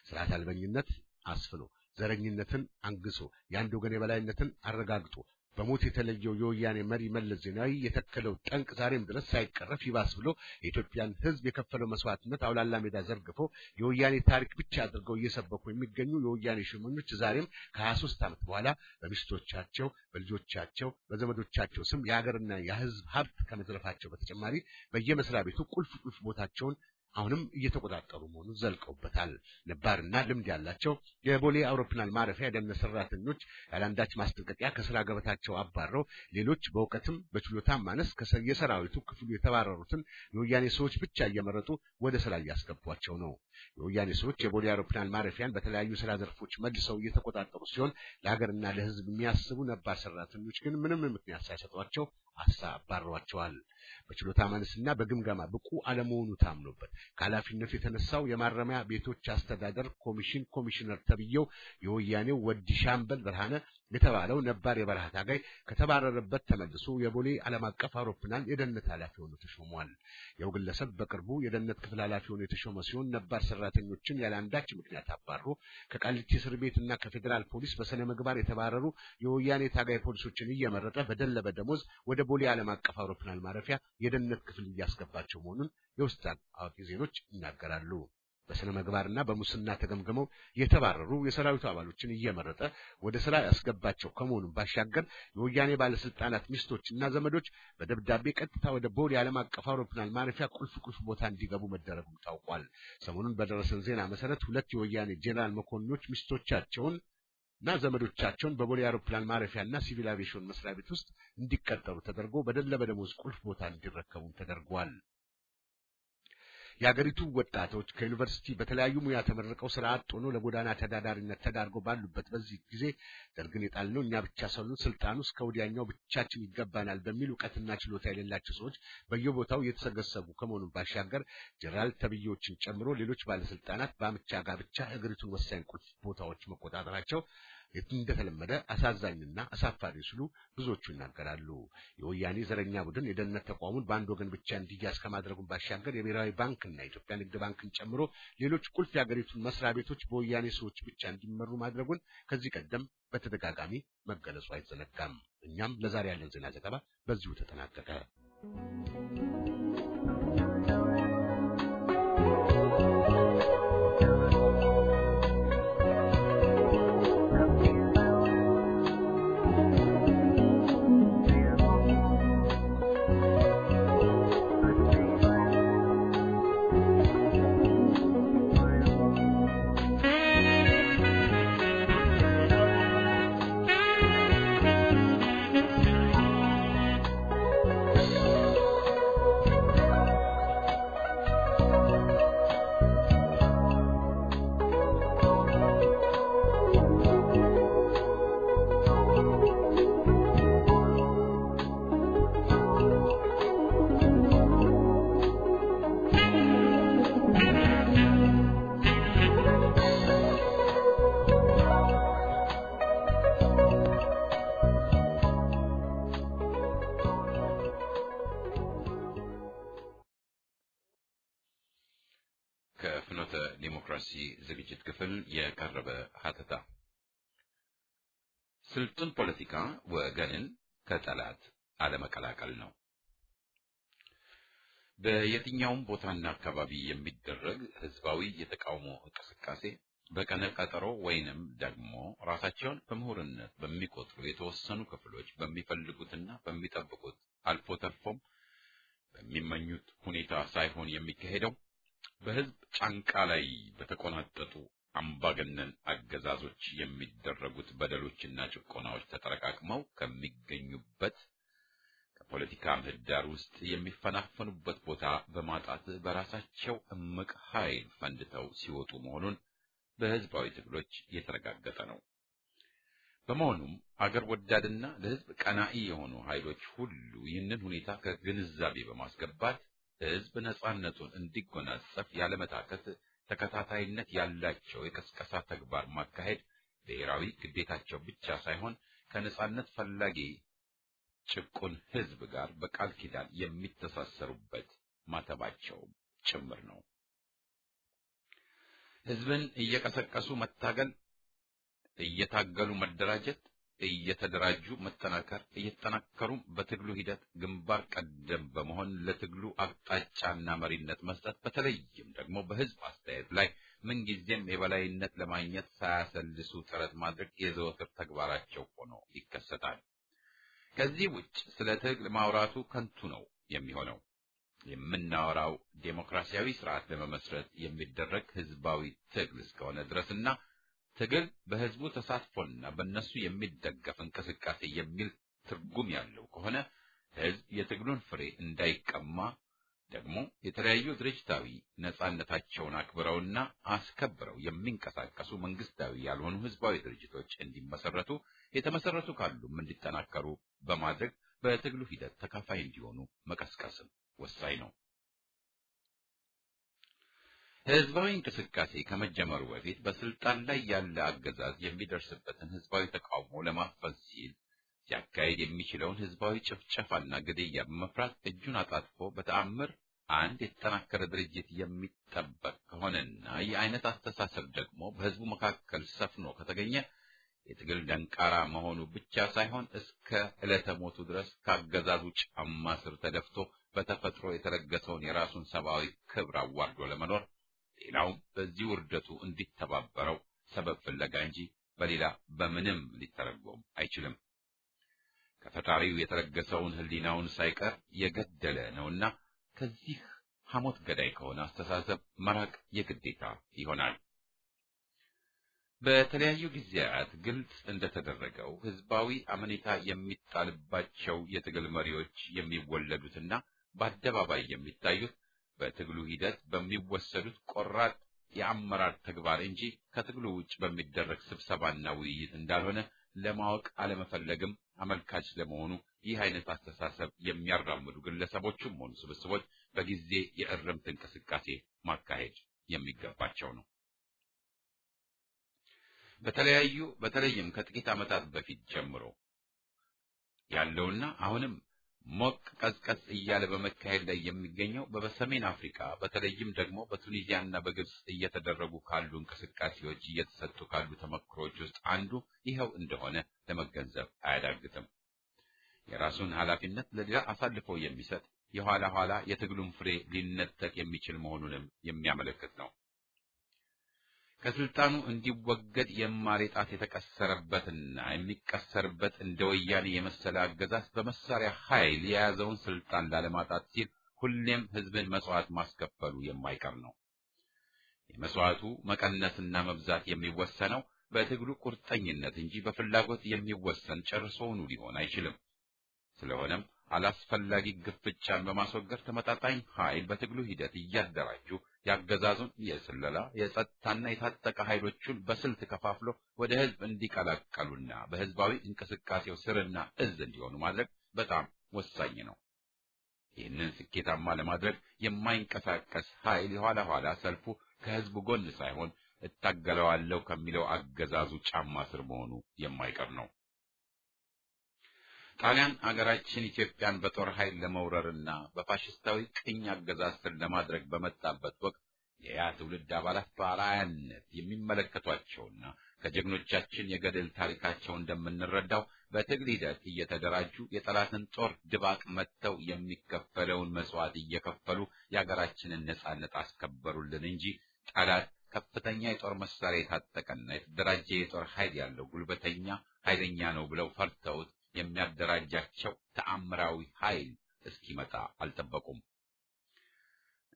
ስርዓት አልበኝነት አስፍኖ ዘረኝነትን አንግሶ የአንድ ወገን የበላይነትን አረጋግጦ በሞት የተለየው የወያኔ መሪ መለስ ዜናዊ የተከለው ጠንቅ ዛሬም ድረስ ሳይቀረፍ ይባስ ብሎ የኢትዮጵያን ሕዝብ የከፈለው መስዋዕትነት አውላላ ሜዳ ዘርግፎ የወያኔ ታሪክ ብቻ አድርገው እየሰበኩ የሚገኙ የወያኔ ሽመኞች ዛሬም ከ23 ዓመት በኋላ በሚስቶቻቸው፣ በልጆቻቸው፣ በዘመዶቻቸው ስም የሀገርና የሕዝብ ሀብት ከመዝረፋቸው በተጨማሪ በየመስሪያ ቤቱ ቁልፍ ቦታቸውን አሁንም እየተቆጣጠሩ መሆኑን ዘልቀውበታል። ነባርና ልምድ ያላቸው የቦሌ አውሮፕላን ማረፊያ የደህንነት ሰራተኞች ያለአንዳች ማስጠንቀቂያ ከስራ ገበታቸው አባረው ሌሎች በእውቀትም በችሎታም ማነስ የሰራዊቱ ክፍሉ የተባረሩትን የወያኔ ሰዎች ብቻ እየመረጡ ወደ ስራ እያስገቧቸው ነው። የወያኔ ሰዎች የቦሌ አውሮፕላን ማረፊያን በተለያዩ ስራ ዘርፎች መልሰው እየተቆጣጠሩ ሲሆን ለሀገርና ለሕዝብ የሚያስቡ ነባር ሰራተኞች ግን ምንም ምክንያት ሳይሰጧቸው አባረዋቸዋል። በችሎታ ማነስና በግምገማ ብቁ አለመሆኑ ታምኖበት ከኃላፊነቱ የተነሳው የማረሚያ ቤቶች አስተዳደር ኮሚሽነር ተብዬው የወያኔው ወዲ ሻምበል ብርሃነ የተባለው ነባር የበረሃ ታጋይ ከተባረረበት ተመልሶ የቦሌ ዓለም አቀፍ አውሮፕላን የደህንነት ኃላፊ ሆኖ ተሾሟል። የው ግለሰብ በቅርቡ የደህንነት ክፍል ኃላፊ ሆኖ የተሾመ ሲሆን ነባር ሰራተኞችን ያለ አንዳች ምክንያት አባሮ ከቃሊቲ እስር ቤትና ከፌዴራል ፖሊስ በሰነ ምግባር የተባረሩ የወያኔ ታጋይ ፖሊሶችን እየመረጠ በደለበ ደሞዝ ወደ ቦሌ ዓለም አቀፍ አውሮፕላን ማረፊያ የደህንነት ክፍል እያስገባቸው መሆኑን የውስጥ አዋቂ ዜኖች ይናገራሉ። በስነ ምግባርና በሙስና ተገምግመው የተባረሩ የሰራዊቱ አባሎችን እየመረጠ ወደ ስራ ያስገባቸው ከመሆኑ ባሻገር የወያኔ ባለስልጣናት ሚስቶችና ዘመዶች በደብዳቤ ቀጥታ ወደ ቦሌ ዓለም አቀፍ አውሮፕላን ማረፊያ ቁልፍ ቦታ እንዲገቡ መደረጉም ታውቋል። ሰሞኑን በደረሰን ዜና መሰረት ሁለት የወያኔ ጄኔራል መኮንኖች ሚስቶቻቸውን እና ዘመዶቻቸውን በቦሌ አውሮፕላን ማረፊያና ሲቪል አቪዬሽን መስሪያ ቤት ውስጥ እንዲቀጠሩ ተደርጎ በደለበ ደሞዝ ቁልፍ ቦታ እንዲረከቡ ተደርጓል። የአገሪቱ ወጣቶች ከዩኒቨርሲቲ በተለያዩ ሙያ ተመርቀው ስራ አጥ ሆነው ለጎዳና ተዳዳሪነት ተዳርገው ባሉበት በዚህ ጊዜ ደርግን የጣልነው እኛ ብቻ ሳይሆን ስልጣኑ እስከ ወዲያኛው ብቻችን ይገባናል በሚል ዕውቀትና ችሎታ የሌላቸው ሰዎች በየቦታው የተሰገሰቡ ከመሆኑ ባሻገር ጀነራል ተብዬዎችን ጨምሮ ሌሎች ባለስልጣናት በአምቻ ጋብቻ እግሪቱን ወሳኝ ቁልፍ ቦታዎች መቆጣጠራቸው እንደተለመደ አሳዛኝና አሳፋሪ ሲሉ ብዙዎቹ ይናገራሉ። የወያኔ ዘረኛ ቡድን የደህንነት ተቋሙን በአንድ ወገን ብቻ እንዲያዝ ከማድረጉን ባሻገር የብሔራዊ ባንክና የኢትዮጵያ ንግድ ባንክን ጨምሮ ሌሎች ቁልፍ የአገሪቱን መስሪያ ቤቶች በወያኔ ሰዎች ብቻ እንዲመሩ ማድረጉን ከዚህ ቀደም በተደጋጋሚ መገለጹ አይዘነጋም። እኛም ለዛሬ ያለን ዜና ዘገባ በዚሁ ተጠናቀቀ። ከፍኖተ ዲሞክራሲ ዝግጅት ክፍል የቀረበ ሀተታ። ስልጡን ፖለቲካ ወገንን ከጠላት አለመቀላቀል ነው። በየትኛውም ቦታና አካባቢ የሚደረግ ህዝባዊ የተቃውሞ እንቅስቃሴ በቀነ ቀጠሮ ወይንም ደግሞ ራሳቸውን በምሁርነት በሚቆጥሩ የተወሰኑ ክፍሎች በሚፈልጉትና በሚጠብቁት አልፎ ተርፎም በሚመኙት ሁኔታ ሳይሆን የሚካሄደው በህዝብ ጫንቃ ላይ በተቆናጠጡ አምባገነን አገዛዞች የሚደረጉት በደሎችና ጭቆናዎች ተጠረቃቅመው ከሚገኙበት ከፖለቲካ ምህዳር ውስጥ የሚፈናፈኑበት ቦታ በማጣት በራሳቸው እምቅ ኃይል ፈንድተው ሲወጡ መሆኑን በህዝባዊ ትግሎች የተረጋገጠ ነው። በመሆኑም አገር ወዳድና ለህዝብ ቀናኢ የሆኑ ኃይሎች ሁሉ ይህንን ሁኔታ ከግንዛቤ በማስገባት ህዝብ ነጻነቱን እንዲጎናጸፍ ያለመታከት ተከታታይነት ያላቸው የቅስቀሳ ተግባር ማካሄድ ብሔራዊ ግዴታቸው ብቻ ሳይሆን ከነጻነት ፈላጊ ጭቁን ሕዝብ ጋር በቃል ኪዳን የሚተሳሰሩበት ማተባቸው ጭምር ነው። ሕዝብን እየቀሰቀሱ መታገል፣ እየታገሉ መደራጀት፣ እየተደራጁ መጠናከር፣ እየተጠናከሩ በትግሉ ሂደት ግንባር ቀደም በመሆን ለትግሉ አቅጣጫና መሪነት መስጠት፣ በተለይም ደግሞ በሕዝብ አስተያየት ላይ ምንጊዜም የበላይነት ለማግኘት ሳያሰልሱ ጥረት ማድረግ የዘወትር ተግባራቸው ሆኖ ይከሰታል። ከዚህ ውጭ ስለ ትግል ማውራቱ ከንቱ ነው የሚሆነው። የምናወራው ዴሞክራሲያዊ ስርዓት ለመመስረት የሚደረግ ህዝባዊ ትግል እስከሆነ ድረስና ትግል በህዝቡ ተሳትፎና በእነሱ የሚደገፍ እንቅስቃሴ የሚል ትርጉም ያለው ከሆነ ህዝብ የትግሉን ፍሬ እንዳይቀማ ደግሞ የተለያዩ ድርጅታዊ ነጻነታቸውን አክብረውና አስከብረው የሚንቀሳቀሱ መንግስታዊ ያልሆኑ ህዝባዊ ድርጅቶች እንዲመሰረቱ፣ የተመሰረቱ ካሉም እንዲጠናከሩ በማድረግ በትግሉ ሂደት ተካፋይ እንዲሆኑ መቀስቀስም ወሳኝ ነው። ህዝባዊ እንቅስቃሴ ከመጀመሩ በፊት በስልጣን ላይ ያለ አገዛዝ የሚደርስበትን ህዝባዊ ተቃውሞ ለማፈን ሲል ሲያካሄድ የሚችለውን ህዝባዊ ጭፍጨፋና ግድያ በመፍራት እጁን አጣጥፎ በተአምር አንድ የተጠናከረ ድርጅት የሚጠበቅ ከሆነና ይህ አይነት አስተሳሰብ ደግሞ በህዝቡ መካከል ሰፍኖ ከተገኘ የትግል ደንቃራ መሆኑ ብቻ ሳይሆን እስከ ዕለተ ሞቱ ድረስ ከአገዛዙ ጫማ ስር ተደፍቶ በተፈጥሮ የተለገሰውን የራሱን ሰብአዊ ክብር አዋርዶ ለመኖር ሌላውም በዚህ ውርደቱ እንዲተባበረው ሰበብ ፍለጋ እንጂ በሌላ በምንም ሊተረጎም አይችልም። ከፈጣሪው የተለገሰውን ህሊናውን ሳይቀር የገደለ ነውና ከዚህ ሐሞት ገዳይ ከሆነ አስተሳሰብ መራቅ የግዴታ ይሆናል። በተለያዩ ጊዜያት ግልጽ እንደተደረገው ህዝባዊ አመኔታ የሚጣልባቸው የትግል መሪዎች የሚወለዱትና በአደባባይ የሚታዩት በትግሉ ሂደት በሚወሰዱት ቆራጥ የአመራር ተግባር እንጂ ከትግሉ ውጭ በሚደረግ ስብሰባና ውይይት እንዳልሆነ ለማወቅ አለመፈለግም አመልካች ለመሆኑ ይህ አይነት አስተሳሰብ የሚያራምዱ ግለሰቦችም ሆኑ ስብስቦች በጊዜ የእርምት እንቅስቃሴ ማካሄድ የሚገባቸው ነው። በተለይም ከጥቂት ዓመታት በፊት ጀምሮ ያለውና አሁንም ሞቅ ቀዝቀዝ እያለ በመካሄድ ላይ የሚገኘው በሰሜን አፍሪካ በተለይም ደግሞ በቱኒዚያና በግብጽ እየተደረጉ ካሉ እንቅስቃሴዎች እየተሰጡ ካሉ ተመክሮች ውስጥ አንዱ ይኸው እንደሆነ ለመገንዘብ አያዳግትም። የራሱን ኃላፊነት ለሌላ አሳልፎ የሚሰጥ የኋላ ኋላ የትግሉን ፍሬ ሊነጠቅ የሚችል መሆኑንም የሚያመለክት ነው። ከስልጣኑ እንዲወገድ የማር ጣት የተቀሰረበትና የሚቀሰርበት እንደ ወያኔ የመሰለ አገዛዝ በመሳሪያ ኃይል የያዘውን ስልጣን ላለማጣት ሲል ሁሌም ህዝብን መስዋዕት ማስከፈሉ የማይቀር ነው። የመስዋዕቱ መቀነስና መብዛት የሚወሰነው በትግሉ ቁርጠኝነት እንጂ በፍላጎት የሚወሰን ጨርሶውኑ ሊሆን አይችልም። ስለሆነም አላስፈላጊ ግፍጫን በማስወገድ ተመጣጣኝ ኃይል በትግሉ ሂደት እያደራጁ ያገዛዙን የስለላ የጸጥታና የታጠቀ ኃይሎቹን በስልት ከፋፍሎ ወደ ህዝብ እንዲቀላቀሉና በህዝባዊ እንቅስቃሴው ስርና እዝ እንዲሆኑ ማድረግ በጣም ወሳኝ ነው። ይህንን ስኬታማ ለማድረግ የማይንቀሳቀስ ኃይል የኋላ ኋላ ሰልፉ ከህዝቡ ጎን ሳይሆን እታገለዋለሁ ከሚለው አገዛዙ ጫማ ስር መሆኑ የማይቀር ነው። ጣሊያን አገራችን ኢትዮጵያን በጦር ኃይል ለመውረርና በፋሽስታዊ ቅኝ አገዛዝ ስር ለማድረግ በመጣበት ወቅት የያ ትውልድ አባላት በአርአያነት የሚመለከቷቸውና ከጀግኖቻችን የገድል ታሪካቸው እንደምንረዳው በትግል ሂደት እየተደራጁ የጠላትን ጦር ድባቅ መጥተው የሚከፈለውን መስዋዕት እየከፈሉ የአገራችንን ነጻነት አስከበሩልን እንጂ ጠላት ከፍተኛ የጦር መሳሪያ የታጠቀና የተደራጀ የጦር ኃይል ያለው ጉልበተኛ ኃይለኛ ነው ብለው ፈርተውት የሚያደራጃቸው ተአምራዊ ኃይል እስኪመጣ አልጠበቁም።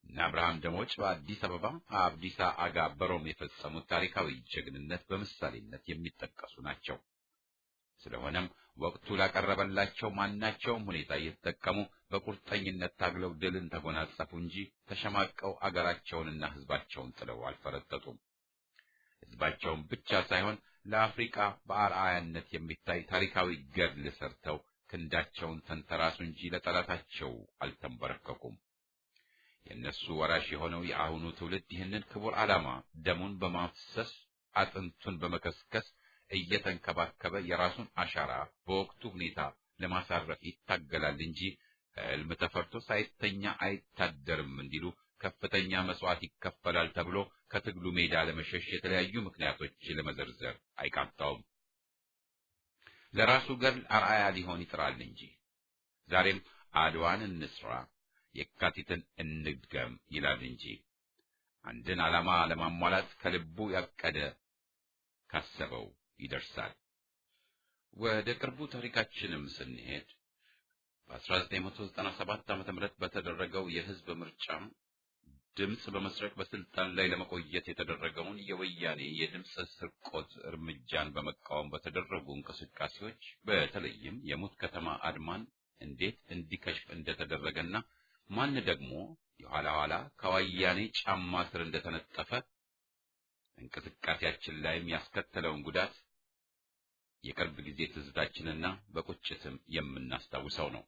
እነ አብርሃም ደሞጭ በአዲስ አበባ አብዲሳ አጋ በሮም የፈጸሙት ታሪካዊ ጀግንነት በምሳሌነት የሚጠቀሱ ናቸው። ስለሆነም ወቅቱ ላቀረበላቸው ማናቸውም ሁኔታ እየተጠቀሙ በቁርጠኝነት ታግለው ድልን ተጎናጸፉ እንጂ ተሸማቀው አገራቸውንና ህዝባቸውን ጥለው አልፈረጠጡም። ህዝባቸውን ብቻ ሳይሆን ለአፍሪካ በአርአያነት የሚታይ ታሪካዊ ገድል ሰርተው ክንዳቸውን ተንተራሱ እንጂ ለጠላታቸው አልተንበረከኩም። የእነሱ ወራሽ የሆነው የአሁኑ ትውልድ ይህንን ክቡር ዓላማ ደሙን በማፍሰስ አጥንቱን በመከስከስ እየተንከባከበ የራሱን አሻራ በወቅቱ ሁኔታ ለማሳረፍ ይታገላል እንጂ ሕልም ተፈርቶ ሳይተኛ አይታደርም እንዲሉ ከፍተኛ መስዋዕት ይከፈላል ተብሎ ከትግሉ ሜዳ ለመሸሽ የተለያዩ ምክንያቶች ለመዘርዘር አይቃጣውም። ለራሱ ገድል አርአያ ሊሆን ይጥራል እንጂ ዛሬም አድዋን እንስራ፣ የካቲትን እንድገም ይላል እንጂ አንድን ዓላማ ለማሟላት ከልቡ ያቀደ ካሰበው ይደርሳል። ወደ ቅርቡ ታሪካችንም ስንሄድ በ1997 ዓ.ም በተደረገው የህዝብ ምርጫ ድምጽ በመስረቅ በስልጣን ላይ ለመቆየት የተደረገውን የወያኔ የድምጽ ስርቆት እርምጃን በመቃወም በተደረጉ እንቅስቃሴዎች በተለይም የሙት ከተማ አድማን እንዴት እንዲከሽፍ እንደተደረገና ማን ደግሞ የኋላ ኋላ ከወያኔ ጫማ ስር እንደተነጠፈ እንቅስቃሴያችን ላይም ያስከተለውን ጉዳት የቅርብ ጊዜ ትዝታችንና በቁጭትም የምናስታውሰው ነው።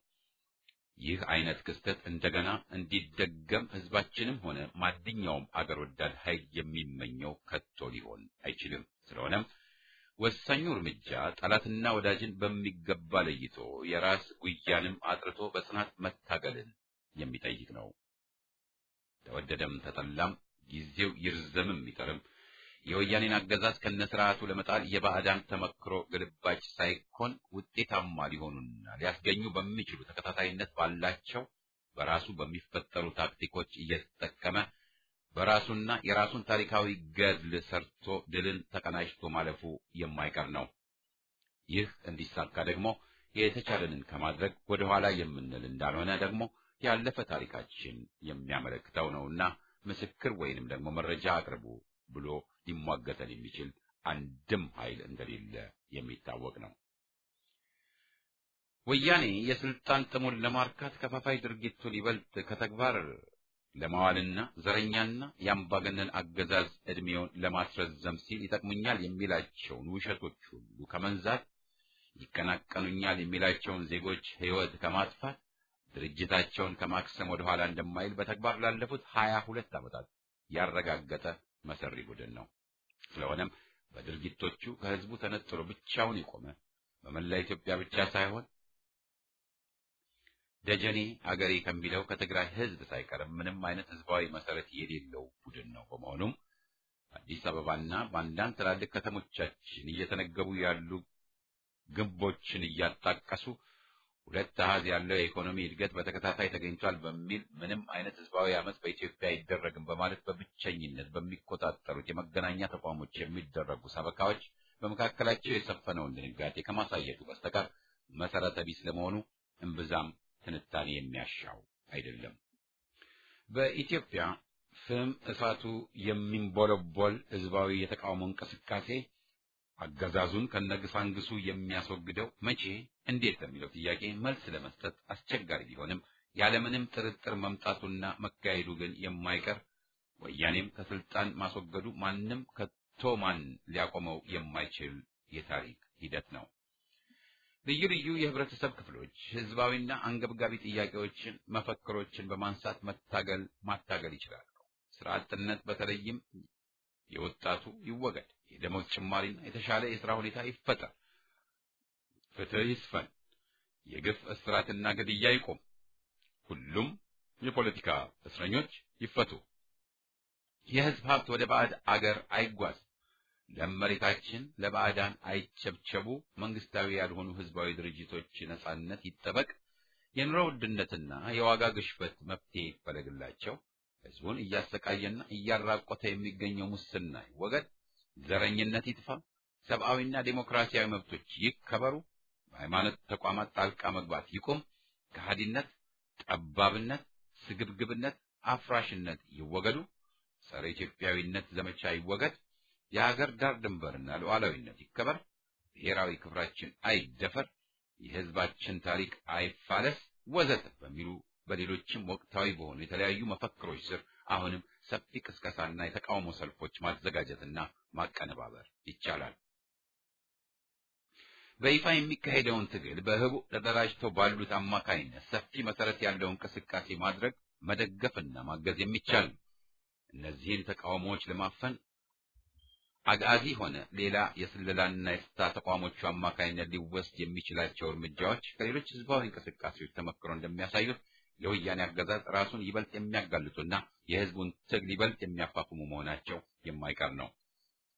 ይህ አይነት ክስተት እንደገና እንዲደገም ህዝባችንም ሆነ ማንኛውም አገር ወዳድ ኃይል የሚመኘው ከቶ ሊሆን አይችልም። ስለሆነም ወሳኙ እርምጃ ጠላትና ወዳጅን በሚገባ ለይቶ የራስ ጉያንም አጥርቶ በጽናት መታገልን የሚጠይቅ ነው። ተወደደም ተጠላም ጊዜው ይርዘምም ይጠርም የወያኔን አገዛዝ ከነስርዓቱ ለመጣል የባዕዳን ተመክሮ ግልባጭ ሳይሆን ውጤታማ ሊሆኑና ሊያስገኙ በሚችሉ ተከታታይነት ባላቸው በራሱ በሚፈጠሩ ታክቲኮች እየተጠቀመ በራሱና የራሱን ታሪካዊ ገድል ሰርቶ ድልን ተቀናጅቶ ማለፉ የማይቀር ነው። ይህ እንዲሳካ ደግሞ የተቻለንን ከማድረግ ወደ ኋላ የምንል እንዳልሆነ ደግሞ ያለፈ ታሪካችን የሚያመለክተው ነውና ምስክር ወይንም ደግሞ መረጃ አቅርቡ ብሎ ሊሟገተን የሚችል አንድም ኃይል እንደሌለ የሚታወቅ ነው። ወያኔ የስልጣን ጥሙን ለማርካት ከፋፋይ ድርጊቱን ይበልጥ ከተግባር ለማዋልና ዘረኛና የአምባገነን አገዛዝ ዕድሜውን ለማስረዘም ሲል ይጠቅሙኛል የሚላቸውን ውሸቶች ሁሉ ከመንዛት ይቀናቀኑኛል የሚላቸውን ዜጎች ሕይወት ከማጥፋት ድርጅታቸውን ከማክሰም ወደ ኋላ እንደማይል በተግባር ላለፉት 22 ዓመታት ያረጋገጠ መሰሪ ቡድን ነው። ስለሆነም በድርጊቶቹ ከህዝቡ ተነጥሎ ብቻውን የቆመ በመላ ኢትዮጵያ ብቻ ሳይሆን ደጀኔ አገሬ ከሚለው ከትግራይ ህዝብ ሳይቀርም ምንም አይነት ህዝባዊ መሰረት የሌለው ቡድን ነው። በመሆኑም አዲስ አበባና በአንዳንድ ትላልቅ ከተሞቻችን እየተነገቡ ያሉ ግንቦችን እያጣቀሱ ሁለት አሃዝ ያለው የኢኮኖሚ እድገት በተከታታይ ተገኝቷል በሚል ምንም አይነት ህዝባዊ አመጽ በኢትዮጵያ አይደረግም በማለት በብቸኝነት በሚቆጣጠሩት የመገናኛ ተቋሞች የሚደረጉ ሰበካዎች በመካከላቸው የሰፈነውን ድንጋጤ ከማሳየቱ በስተቀር መሰረተ ቢስ ለመሆኑ እምብዛም ትንታኔ የሚያሻው አይደለም። በኢትዮጵያ ፍም እሳቱ የሚንቦለቦል ህዝባዊ የተቃውሞ እንቅስቃሴ አገዛዙን ከነግሳንግሱ የሚያስወግደው መቼ እንዴት ለሚለው ጥያቄ መልስ ለመስጠት አስቸጋሪ ቢሆንም ያለምንም ጥርጥር መምጣቱና መካሄዱ ግን የማይቀር ወያኔም ከስልጣን ማስወገዱ ማንም ከቶማን ሊያቆመው የማይችል የታሪክ ሂደት ነው። ልዩ ልዩ የህብረተሰብ ክፍሎች ህዝባዊና አንገብጋቢ ጥያቄዎችን፣ መፈክሮችን በማንሳት ማታገል ይችላሉ። ስራ አጥነት በተለይም የወጣቱ ይወገድ፣ የደሞዝ ጭማሪና የተሻለ የሥራ ሁኔታ ይፈጠር፣ ፍትህ ይስፈን፣ የግፍ እስራትና ግድያ ይቆም፣ ሁሉም የፖለቲካ እስረኞች ይፈቱ፣ የህዝብ ሀብት ወደ ባዕድ አገር አይጓዝ፣ ለመሬታችን ለባዕዳን አይቸብቸቡ፣ መንግስታዊ ያልሆኑ ህዝባዊ ድርጅቶች ነጻነት ይጠበቅ፣ የኑሮ ውድነትና የዋጋ ግሽበት መፍትሄ ይፈለግላቸው፣ ህዝቡን እያሰቃየና እያራቆተ የሚገኘው ሙስና ይወገድ፣ ዘረኝነት ይጥፋ፣ ሰብአዊና ዴሞክራሲያዊ መብቶች ይከበሩ፣ በሃይማኖት ተቋማት ጣልቃ መግባት ይቁም፣ ከሃዲነት፣ ጠባብነት፣ ስግብግብነት፣ አፍራሽነት ይወገዱ፣ ጸረ ኢትዮጵያዊነት ዘመቻ ይወገድ፣ የሀገር ዳር ድንበርና ሉዓላዊነት ይከበር፣ ብሔራዊ ክብራችን አይደፈር፣ የህዝባችን ታሪክ አይፋለስ ወዘተ በሚሉ በሌሎችም ወቅታዊ በሆኑ የተለያዩ መፈክሮች ስር አሁንም ሰፊ ቅስቀሳና የተቃውሞ ሰልፎች ማዘጋጀትና ማቀነባበር ይቻላል። በይፋ የሚካሄደውን ትግል በህቡ ተደራጅተው ባሉት አማካይነት ሰፊ መሰረት ያለው እንቅስቃሴ ማድረግ መደገፍና ማገዝ የሚቻል ነው። እነዚህን ተቃውሞዎች ለማፈን አጋዚ ሆነ ሌላ የስለላና የፍትህ ተቋሞቹ አማካይነት ሊወስድ የሚችላቸው እርምጃዎች ከሌሎች ህዝባዊ እንቅስቃሴዎች ተመክሮ እንደሚያሳዩት የወያኔ አገዛዝ ራሱን ይበልጥ የሚያጋልጡና የህዝቡን ትግል ይበልጥ የሚያፋፍሙ መሆናቸው የማይቀር ነው።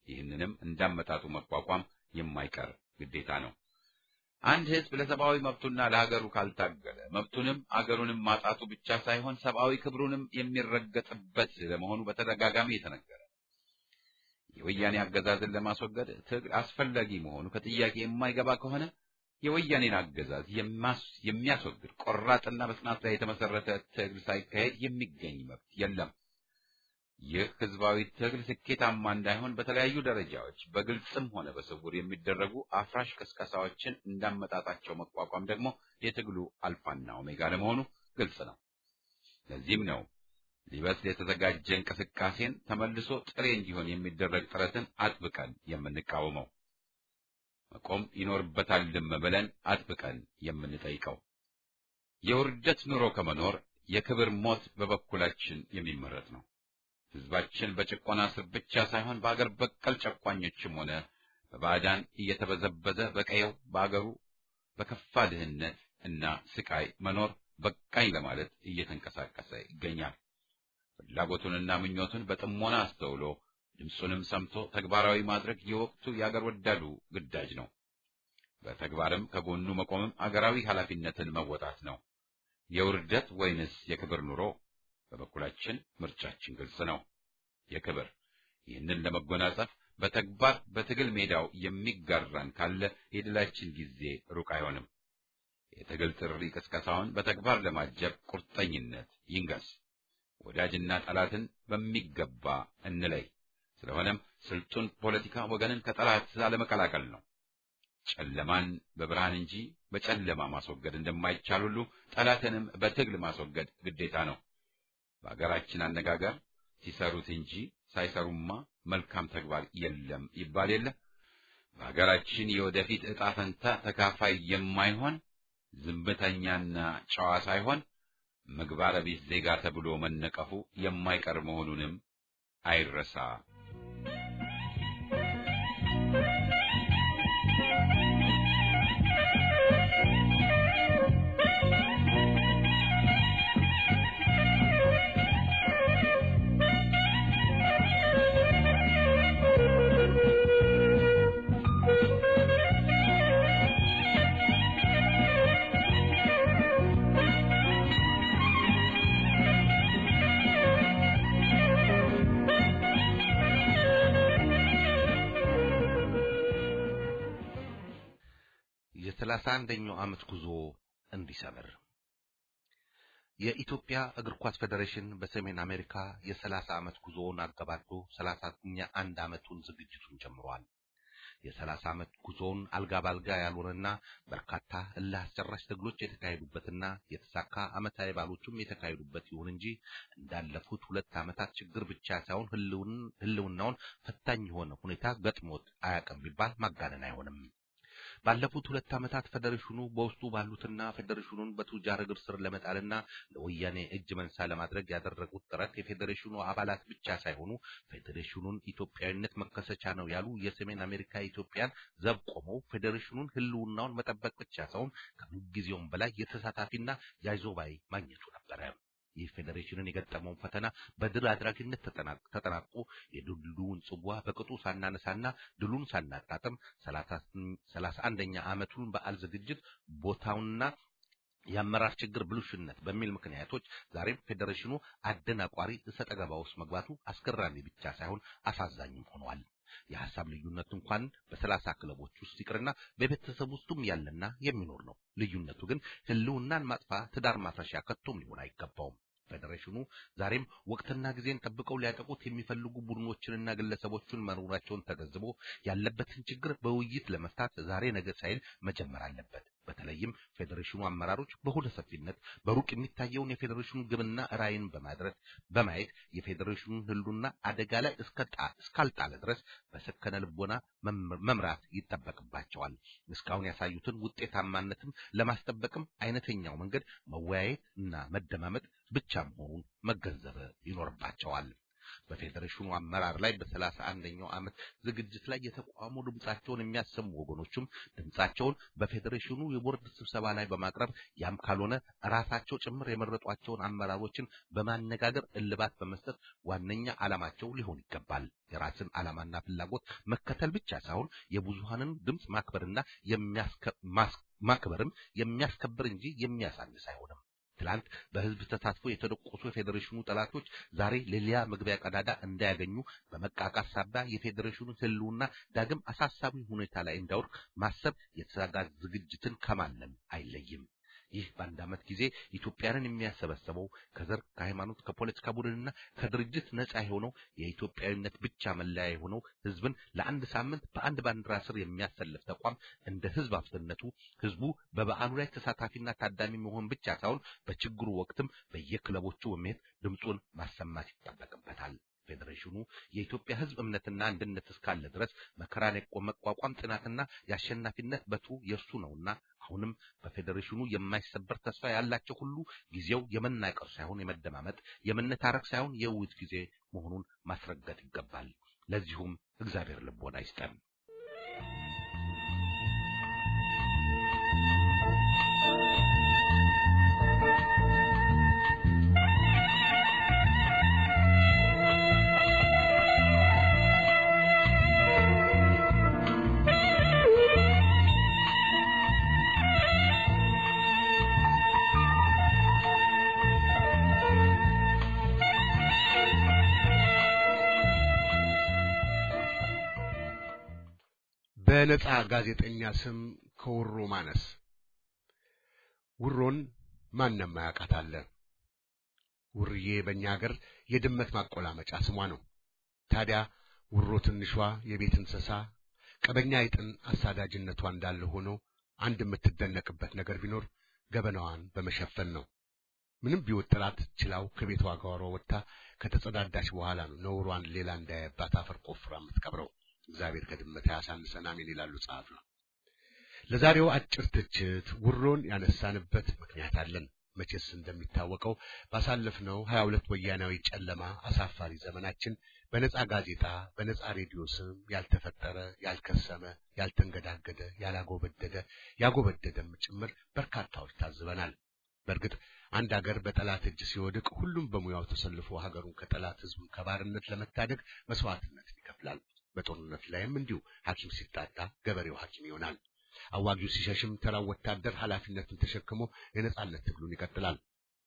ይህንንም እንዳመጣጡ መቋቋም የማይቀር ግዴታ ነው። አንድ ህዝብ ለሰብአዊ መብቱና ለሀገሩ ካልታገለ መብቱንም አገሩንም ማጣቱ ብቻ ሳይሆን ሰብአዊ ክብሩንም የሚረገጥበት ለመሆኑ በተደጋጋሚ የተነገረ። የወያኔ አገዛዝን ለማስወገድ ትግል አስፈላጊ መሆኑ ከጥያቄ የማይገባ ከሆነ የወያኔን አገዛዝ የሚያስወግድ ቆራጥና በጽናት ላይ የተመሰረተ ትግል ሳይካሄድ የሚገኝ መብት የለም። ይህ ህዝባዊ ትግል ስኬታማ እንዳይሆን በተለያዩ ደረጃዎች በግልጽም ሆነ በስውር የሚደረጉ አፍራሽ ቅስቀሳዎችን እንዳመጣጣቸው መቋቋም ደግሞ የትግሉ አልፋና ኦሜጋ ለመሆኑ ግልጽ ነው። ለዚህም ነው ሊበስል የተዘጋጀ እንቅስቃሴን ተመልሶ ጥሬ እንዲሆን የሚደረግ ጥረትን አጥብቀን የምንቃወመው። መቆም ይኖርበታልም ብለን አጥብቀን የምንጠይቀው። የውርደት ኑሮ ከመኖር የክብር ሞት በበኩላችን የሚመረጥ ነው። ህዝባችን በጭቆና ስር ብቻ ሳይሆን በአገር በቀል ጨቋኞችም ሆነ በባዕዳን እየተበዘበዘ በቀየው በአገሩ በከፋ ድህነት እና ስቃይ መኖር በቃኝ ለማለት እየተንቀሳቀሰ ይገኛል። ፍላጎቱንና ምኞቱን በጥሞና አስተውሎ ድምፁንም ሰምቶ ተግባራዊ ማድረግ የወቅቱ የአገር ወዳዱ ግዳጅ ነው። በተግባርም ከጎኑ መቆምም አገራዊ ኃላፊነትን መወጣት ነው። የውርደት ወይንስ የክብር ኑሮ? በበኩላችን ምርጫችን ግልጽ ነው፣ የክብር። ይህንን ለመጎናጸፍ በተግባር በትግል ሜዳው የሚጋራን ካለ የድላችን ጊዜ ሩቅ አይሆንም። የትግል ጥሪ ቅስቀሳውን በተግባር ለማጀብ ቁርጠኝነት ይንገስ። ወዳጅና ጠላትን በሚገባ እንለይ። ስለሆነም ስልጡን ፖለቲካ ወገንን ከጠላት አለመቀላቀል ነው። ጨለማን በብርሃን እንጂ በጨለማ ማስወገድ እንደማይቻል ሁሉ ጠላትንም በትግል ማስወገድ ግዴታ ነው። በአገራችን አነጋገር ሲሰሩት እንጂ ሳይሰሩማ መልካም ተግባር የለም ይባል የለ። በአገራችን የወደፊት ዕጣ ፈንታ ተካፋይ የማይሆን ዝምተኛና ጨዋ ሳይሆን ምግባረ ቢስ ዜጋ ተብሎ መነቀፉ የማይቀር መሆኑንም አይረሳ። የ31ኛው ዓመት ጉዞ እንዲሰምር የኢትዮጵያ እግር ኳስ ፌዴሬሽን በሰሜን አሜሪካ የ30 ዓመት ጉዞውን አገባዶ 30ኛ ዓመቱን ዝግጅቱን ጀምሯል። የ30 ዓመት ጉዞውን አልጋ ባልጋ ያልሆነና በርካታ እልህ አስጨራሽ ትግሎች የተካሄዱበትና የተሳካ ዓመታዊ ባሎችም የተካሄዱበት ይሁን እንጂ እንዳለፉት 2 ዓመታት ችግር ብቻ ሳይሆን ህልውናውን ፈታኝ የሆነ ሁኔታ ገጥሞት አያውቅም ቢባል ማጋነን አይሆንም። ባለፉት 2 ዓመታት ፌዴሬሽኑ በውስጡ ባሉትና ፌዴሬሽኑን በቱጃር እግር ስር ለመጣልና ለወያኔ እጅ መንሳ ለማድረግ ያደረጉት ጥረት የፌዴሬሽኑ አባላት ብቻ ሳይሆኑ ፌዴሬሽኑን ኢትዮጵያዊነት መከሰቻ ነው ያሉ የሰሜን አሜሪካ ኢትዮጵያን ዘብ ቆመው ፌዴሬሽኑን ህልውናውን መጠበቅ ብቻ ሳይሆን ከምንጊዜውም በላይ የተሳታፊና ያይዞባይ ማግኘቱ ነበር። ይህ ፌዴሬሽንን የገጠመው ፈተና በድል አድራጊነት ተጠናቆ የድሉን ጽዋ በቅጡ ሳናነሳና ድሉን ሳናጣጥም 31ኛ ዓመቱን በዓል ዝግጅት ቦታውና የአመራር ችግር ብልሹነት በሚል ምክንያቶች ዛሬም ፌዴሬሽኑ አደናቋሪ እሰጠገባ ውስጥ መግባቱ አስገራሚ ብቻ ሳይሆን አሳዛኝም ሆኗል። የሐሳብ ልዩነት እንኳን በ30 ክለቦች ውስጥ ይቅርና በቤተሰብ ውስጥም ያለና የሚኖር ነው። ልዩነቱ ግን ህልውናን ማጥፋት ትዳር ማፍረሻ ከቶም ሊሆን አይገባውም። ፌዴሬሽኑ ዛሬም ወቅትና ጊዜን ጠብቀው ሊያጠቁት የሚፈልጉ ቡድኖችንና ግለሰቦችን መኖራቸውን ተገንዝቦ ያለበትን ችግር በውይይት ለመፍታት ዛሬ ነገ ሳይል መጀመር አለበት። በተለይም ፌዴሬሽኑ አመራሮች በሆደ ሰፊነት በሩቅ የሚታየውን የፌዴሬሽኑ ግብና ራዕይን በማየት የፌዴሬሽኑን ህልውና አደጋ ላይ እስካልጣለ ድረስ በሰከነ ልቦና መምራት ይጠበቅባቸዋል። እስካሁን ያሳዩትን ውጤታማነትም ለማስጠበቅም አይነተኛው መንገድ መወያየት እና መደማመጥ ብቻ መሆኑን መገንዘብ ይኖርባቸዋል። በፌዴሬሽኑ አመራር ላይ በ31ኛው ዓመት ዝግጅት ላይ የተቋሙ ድምጻቸውን የሚያሰሙ ወገኖችም ድምጻቸውን በፌዴሬሽኑ የቦርድ ስብሰባ ላይ በማቅረብ ያም ካልሆነ ራሳቸው ጭምር የመረጧቸውን አመራሮችን በማነጋገር እልባት በመስጠት ዋነኛ ዓላማቸው ሊሆን ይገባል። የራስን ዓላማና ፍላጎት መከተል ብቻ ሳይሆን የብዙሃንን ድምጽ ማክበርና ማክበርም የሚያስከብር እንጂ የሚያሳንስ አይሆንም። ትላንት በህዝብ ተሳትፎ የተደቆሱ የፌዴሬሽኑ ጠላቶች ዛሬ ለሊያ መግቢያ ቀዳዳ እንዳያገኙ በመቃቃር ሳቢያ የፌዴሬሽኑ ህልውና ዳግም አሳሳቢ ሁኔታ ላይ እንዳይወድቅ ማሰብ የተዘጋጀ ዝግጅትን ከማለም አይለይም። ይህ በአንድ ዓመት ጊዜ ኢትዮጵያንን የሚያሰበስበው ከዘር ከሃይማኖት ከፖለቲካ ቡድንና ከድርጅት ነፃ የሆነው የኢትዮጵያዊነት ብቻ መለያ የሆነው ህዝብን ለአንድ ሳምንት በአንድ ባንዲራ ስር የሚያሰልፍ ተቋም እንደ ህዝብ አፍጥነቱ ህዝቡ በበዓሉ ላይ ተሳታፊና ታዳሚ መሆን ብቻ ሳይሆን በችግሩ ወቅትም በየክለቦቹ በመሄድ ድምጹን ማሰማት ይጠበቅበታል። ፌዴሬሽኑ የኢትዮጵያ ህዝብ እምነትና አንድነት እስካለ ድረስ መከራን መቋቋም ጽናትና የአሸናፊነት በትሩ የእርሱ ነውና አሁንም በፌዴሬሽኑ የማይሰበር ተስፋ ያላቸው ሁሉ ጊዜው የመናቀር ሳይሆን የመደማመጥ የመነታረክ ሳይሆን የውይይት ጊዜ መሆኑን ማስረገጥ ይገባል። ለዚሁም እግዚአብሔር ልቦና ይስጠን። በነጻ ጋዜጠኛ ስም ከውሮ ማነስ ውሮን ማንም ያውቃታል። ውርዬ በእኛ ሀገር የድመት ማቆላመጫ ስሟ ነው። ታዲያ ውሮ ትንሿ የቤት እንስሳ ቀበኛ አይጥን አሳዳጅነቷ እንዳለ ሆኖ አንድ የምትደነቅበት ነገር ቢኖር ገበናዋን በመሸፈን ነው። ምንም ቢወጥራት ችላው ከቤቷ ጋር ወጥታ ከተጸዳዳች በኋላ ነው ነውሯን ሌላ እንዳያባት አፈር ቆፍራ የምትቀብረው። እግዚአብሔር ከድመት ያሳንሰን አሜን ይላሉ ጸሐፊው። ለዛሬው አጭር ትችት ውሮን ያነሳንበት ምክንያት አለን። መቼስ እንደሚታወቀው ባሳለፍነው 22 ወያናዊ ጨለማ አሳፋሪ ዘመናችን በነጻ ጋዜጣ በነጻ ሬዲዮ ስም ያልተፈጠረ ያልከሰመ ያልተንገዳገደ ያጎበደደም ጭምር በርካታዎች ታዝበናል። በእርግጥ አንድ ሀገር በጠላት እጅ ሲወድቅ ሁሉም በሙያው ተሰልፎ ሀገሩን ከጠላት ህዝቡን ከባርነት ለመታደግ መስዋዕትነት ይከፍላል። በጦርነት ላይም እንዲሁ ሐኪም ሲጣጣ ገበሬው ሐኪም ይሆናል። አዋጊው ሲሸሽም ተራው ወታደር ኃላፊነቱን ተሸክሞ የነጻነት ትግሉን ይቀጥላል።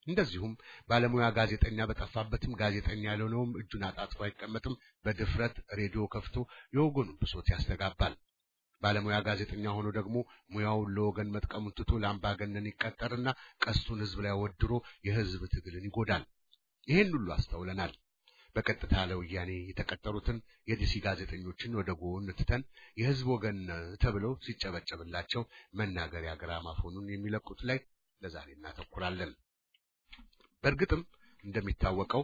እንደዚሁም ባለሙያ ጋዜጠኛ በጠፋበትም ጋዜጠኛ ያልሆነውም እጁን አጣጥፎ አይቀመጥም። በድፍረት ሬዲዮ ከፍቶ የወገኑን ብሶት ያስተጋባል። ባለሙያ ጋዜጠኛ ሆኖ ደግሞ ሙያውን ለወገን መጥቀሙን ትቶ ለአምባገነን ይቀጠርና ቀስቱን ህዝብ ላይ ወድሮ የህዝብ ትግልን ይጎዳል። ይሄን ሁሉ አስተውለናል። በቀጥታ ለወያኔ የተቀጠሩትን የዲሲ ጋዜጠኞችን ወደ ጎን ትተን የህዝብ ወገን ተብለው ሲጨበጨብላቸው መናገሪያ ግራማፎኑን የሚለቁት ላይ ለዛሬ እናተኩራለን። በእርግጥም እንደሚታወቀው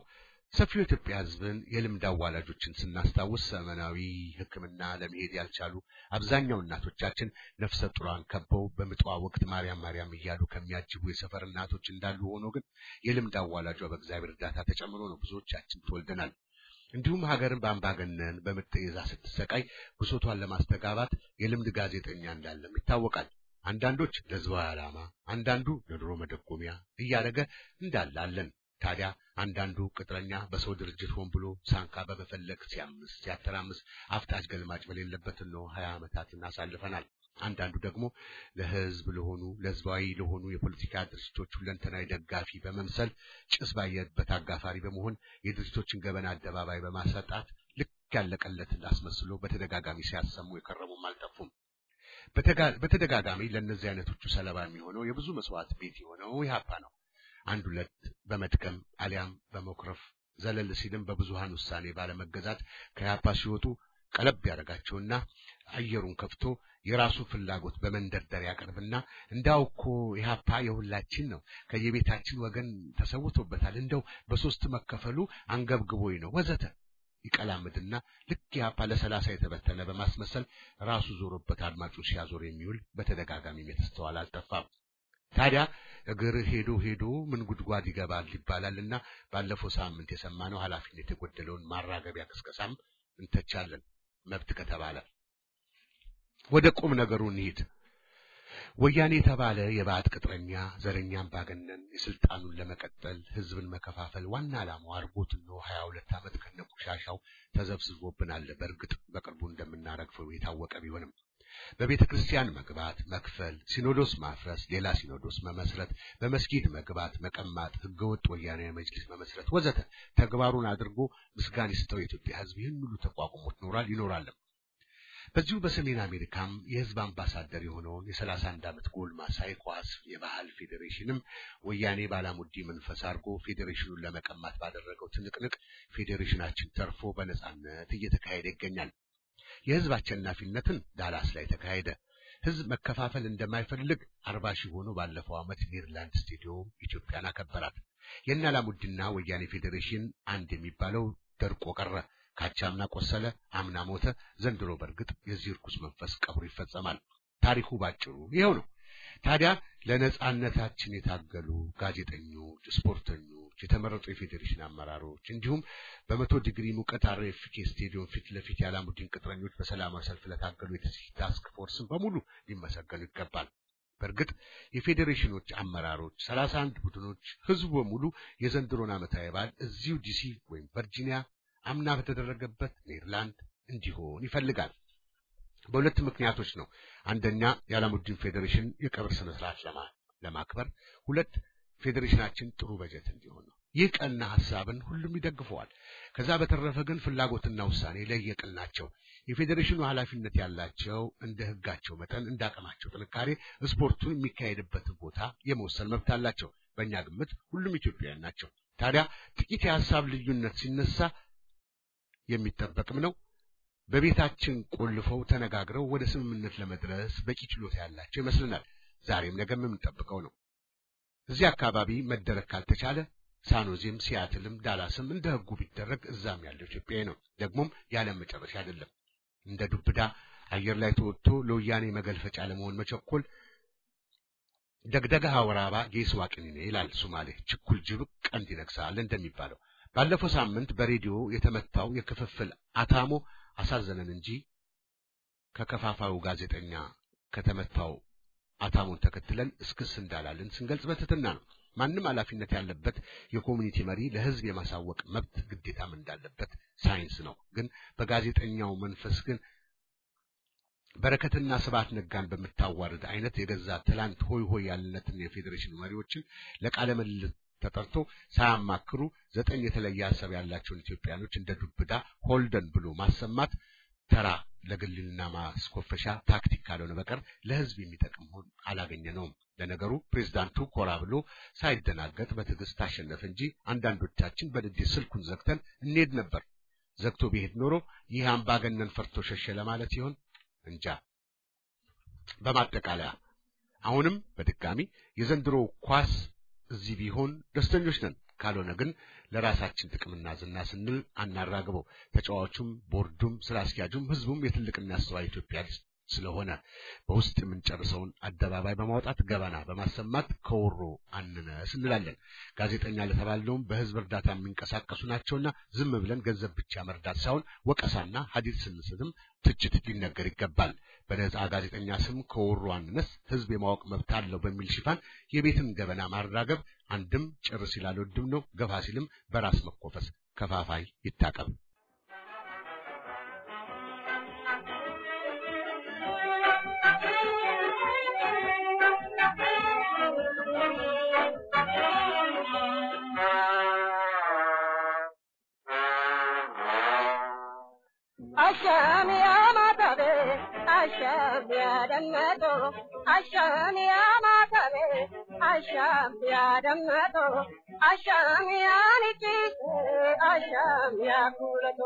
ሰፊው የኢትዮጵያ ህዝብን የልምድ አዋላጆችን ስናስታውስ ዘመናዊ ሕክምና ለመሄድ ያልቻሉ አብዛኛው እናቶቻችን ነፍሰ ጡራን ከበው በምጧ ወቅት ማርያም ማርያም እያሉ ከሚያጅቡ የሰፈር እናቶች እንዳሉ ሆኖ ግን የልምድ አዋላጇ በእግዚአብሔር እርዳታ ተጨምሮ ነው ብዙዎቻችን ተወልደናል። እንዲሁም ሀገርን በአምባገነን በምጥ ይዛ ስትሰቃይ ብሶቷን ለማስተጋባት የልምድ ጋዜጠኛ እንዳለም ይታወቃል። አንዳንዶች ለህዝባዊ ዓላማ፣ አንዳንዱ ለድሮ መደጎሚያ እያደረገ እንዳላለን። ታዲያ አንዳንዱ ቅጥረኛ በሰው ድርጅት ሆን ብሎ ሳንካ በመፈለግ ሲያተራምስ አፍጣጭ ገልማጭ በሌለበት ነው 20 ዓመታትን አሳልፈናል። አንዳንዱ ደግሞ ለህዝብ ለሆኑ ለህዝባዊ ለሆኑ የፖለቲካ ድርጅቶች ሁለንተናዊ ደጋፊ በመምሰል ጭስ ባየበት አጋፋሪ በመሆን የድርጅቶችን ገበና አደባባይ በማሰጣት ልክ ያለቀለት አስመስሎ በተደጋጋሚ ሲያሰሙ የከረሙም አልጠፉም። በተደጋጋሚ ለነዚህ አይነቶቹ ሰለባ የሚሆነው የብዙ መስዋዕት ቤት የሆነው ኢህአፓ ነው። አንድ ሁለት በመጥቀም አሊያም በመኩረፍ ዘለል ሲልም በብዙሃን ውሳኔ ባለመገዛት ከኢህአፓ ሲወጡ ቀለብ ያደረጋቸውና አየሩን ከፍቶ የራሱ ፍላጎት በመንደርደር ያቀርብና እንዳውኮ ኢህአፓ የሁላችን ነው ከየቤታችን ወገን ተሰውቶበታል እንደው በሶስት መከፈሉ አንገብግቦይ ነው ወዘተ ይቀላምድና ልክ ኢህአፓ ለ30 የተበተነ በማስመሰል ራሱ ዞሮበት አድማጩ ሲያዞር የሚውል በተደጋጋሚ የተስተዋል አልጠፋም። ታዲያ እግር ሄዶ ምን ጉድጓድ ይገባል ይባላልና ባለፈው ሳምንት የሰማነው ኃላፊነት የጎደለውን ማራገቢያ ቅስቀሳም እንተቻለን። መብት ከተባለ ወደ ቁም ነገሩ እንሂድ። ወያኔ የተባለ የባዕድ ቅጥረኛ ዘረኛም ባገነን የስልጣኑን ለመቀጠል ህዝብን መከፋፈል ዋና ዓላማው አርጎት ነው 22 ዓመት ከነቆሻሻው ተዘብዝቦብናል። በእርግጥ በቅርቡ እንደምናረግፈው የታወቀ ቢሆንም በቤተ ክርስቲያን መግባት መክፈል፣ ሲኖዶስ ማፍረስ፣ ሌላ ሲኖዶስ መመስረት፣ በመስጊድ መግባት መቀማት፣ ህገወጥ ወያኔ መጅሊስ መመስረት ወዘተ ተግባሩን አድርጎ ምስጋና ይስጠው የኢትዮጵያ ህዝብ ይህን ሁሉ ተቋቁሞት ይኖራል። በዚሁ በሰሜን አሜሪካም የህዝብ አምባሳደር የሆነውን የ31 ዓመት ጎልማሳ የኳስ የባህል ፌዴሬሽንም ወያኔ ባላሙዲ መንፈስ አድርጎ ፌዴሬሽኑን ለመቀማት ባደረገው ትንቅንቅ ፌዴሬሽናችን ተርፎ በነጻነት እየተካሄደ ይገኛል። የህዝብ አሸናፊነትን ዳላስ ላይ ተካሄደ። ህዝብ መከፋፈል እንደማይፈልግ 40 ሺህ ሆኖ ባለፈው ዓመት ሜሪላንድ ስቴዲዮም ኢትዮጵያን አከበራት። የናላሙዲና ወያኔ ፌዴሬሽን አንድ የሚባለው ደርቆ ቀረ። ካቻምና ቆሰለ፣ አምና ሞተ። ዘንድሮ በርግጥ የዚህ ርኩስ መንፈስ ቀብሩ ይፈጸማል። ታሪኩ ባጭሩ ይሄው ነው። ታዲያ ለነጻነታችን የታገሉ ጋዜጠኞች፣ ስፖርተኞች፣ የተመረጡ የፌዴሬሽን አመራሮች እንዲሁም በ100 ዲግሪ ሙቀት አርኤፍኬ ስቴዲዮም ፊት ለፊት ያላሙዲን ቅጥረኞች በሰላማዊ ሰልፍ ለታገሉ የታስክ ፎርስን በሙሉ ሊመሰገኑ ይገባል። በርግጥ የፌዴሬሽኖች አመራሮች 31 ቡድኖች ህዝቡ በሙሉ የዘንድሮን ዓመታዊ በዓል እዚሁ ዲሲ ወይም ቨርጂኒያ አምና በተደረገበት ሜሪላንድ እንዲሆን ይፈልጋል። በሁለት ምክንያቶች ነው። አንደኛ ያላሙዲን ፌዴሬሽን የቀብር ስነ ስርዓት ለማክበር፣ ሁለት ፌዴሬሽናችን ጥሩ በጀት እንዲሆን ነው። ይህ ቀና ሐሳብን ሁሉም ይደግፈዋል። ከዛ በተረፈ ግን ፍላጎትና ውሳኔ ለየቅል ናቸው። የፌዴሬሽኑ ኃላፊነት ያላቸው እንደ ህጋቸው መጠን እንዳቀማቸው ጥንካሬ ስፖርቱን የሚካሄድበትን ቦታ የመወሰን መብት አላቸው። በእኛ ግምት ሁሉም ኢትዮጵያውያን ናቸው። ታዲያ ጥቂት የሐሳብ ልዩነት ሲነሳ የሚጠበቅም ነው። በቤታችን ቆልፈው ተነጋግረው ወደ ስምምነት ለመድረስ በቂ ችሎታ ያላቸው ይመስልናል። ዛሬም ነገም የምንጠብቀው ነው። እዚህ አካባቢ መደረግ ካልተቻለ ሳኖዜም ሲያትልም ዳላስም እንደ ህጉ ቢደረግ እዛም ያለው ኢትዮጵያዊ ነው። ደግሞም ያለም መጨረሻ አይደለም። እንደ ዱብዳ አየር ላይ ተወጥቶ ለወያኔ መገልፈጫ ለመሆን መቸኮል ደግደጋ ሐወራባ ጌስ ዋቅኒኔ ይላል ሶማሌ። ችኩል ጅብ ቀንድ ይነክሳል እንደሚባለው ባለፈው ሳምንት በሬዲዮ የተመታው የክፍፍል አታሞ አሳዘነን እንጂ ከከፋፋው ጋዜጠኛ ከተመታው አታሞን ተከትለን እስክስ እንዳላልን ስንገልጽ በትህትና ነው። ማንም ኃላፊነት ያለበት የኮሚኒቲ መሪ ለህዝብ የማሳወቅ መብት ግዴታም እንዳለበት ሳይንስ ነው። ግን በጋዜጠኛው መንፈስ ግን በረከትና ስብሐት ነጋን በመታዋረድ አይነት የገዛ ትላንት ሆይ ያለነትን የፌዴሬሽን መሪዎችን ለቃለ ምልልስ ተጠርቶ ሳያማክሩ 9 የተለየ ሐሳብ ያላቸውን ኢትዮጵያኖች እንደ ዱብዳ ሆልደን ብሎ ማሰማት ተራ ለግልና ማስኮፈሻ ታክቲክ ካልሆነ በቀር ለህዝብ የሚጠቅም ሆኖ አላገኘነውም። ለነገሩ ፕሬዝዳንቱ ኮራ ብሎ ሳይደናገጥ በትዕግስት አሸነፈ እንጂ አንዳንዶቻችን በንዴት ስልኩን ዘግተን እንሄድ ነበር። ዘግቶ ቢሄድ ኖሮ ይህ አምባገነን ፈርቶ ሸሸ ለማለት ይሆን እንጃ። በማጠቃለያ አሁንም በድጋሚ የዘንድሮ ኳስ እዚህ ቢሆን ደስተኞች ነን። ካልሆነ ግን ለራሳችን ጥቅምና ዝና ስንል አናራግበው። ተጫዋቹም ቦርዱም ስራ አስኪያጁም ህዝቡም የትልቅና አስተዋይ ኢትዮጵያ ስለሆነ በውስጥ የምንጨርሰውን አደባባይ በማውጣት ገበና በማሰማት ከወሮ አንነስ እንላለን። ጋዜጠኛ ለተባለውም በህዝብ እርዳታ የሚንቀሳቀሱ ናቸውና ዝም ብለን ገንዘብ ብቻ መርዳት ሳይሆን ወቀሳና ሐዲስ ስንስትም ትችት ሊነገር ይገባል። በነፃ ጋዜጠኛ ስም ከወሮ አንነስ ህዝብ የማወቅ መብት አለው በሚል ሽፋን የቤትን ገበና ማራገብ አንድም ጭር ሲላል ወድም ነው፣ ገፋ ሲልም በራስ መኮፈስ። ከፋፋይ ይታቀብ። አሻም ያማታቤ አሻም ያደመጦ አሻም ያማታቤ አሻም ያደመጦ አሻም ያንቺ አሻም ያኩለቶ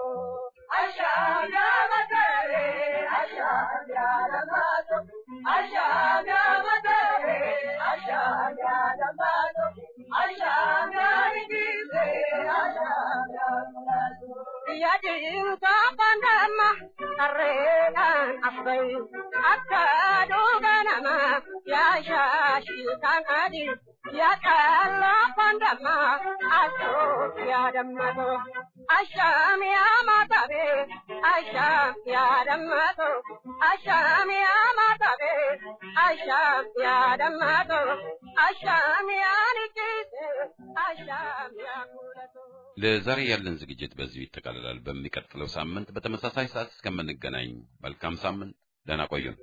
ለዛሬ ያለን ዝግጅት በዚህ ይጠቃልላል። በሚቀጥለው ሳምንት በተመሳሳይ ሰዓት እስከምንገናኝ መልካም ሳምንት፣ ደህና ቆዩን።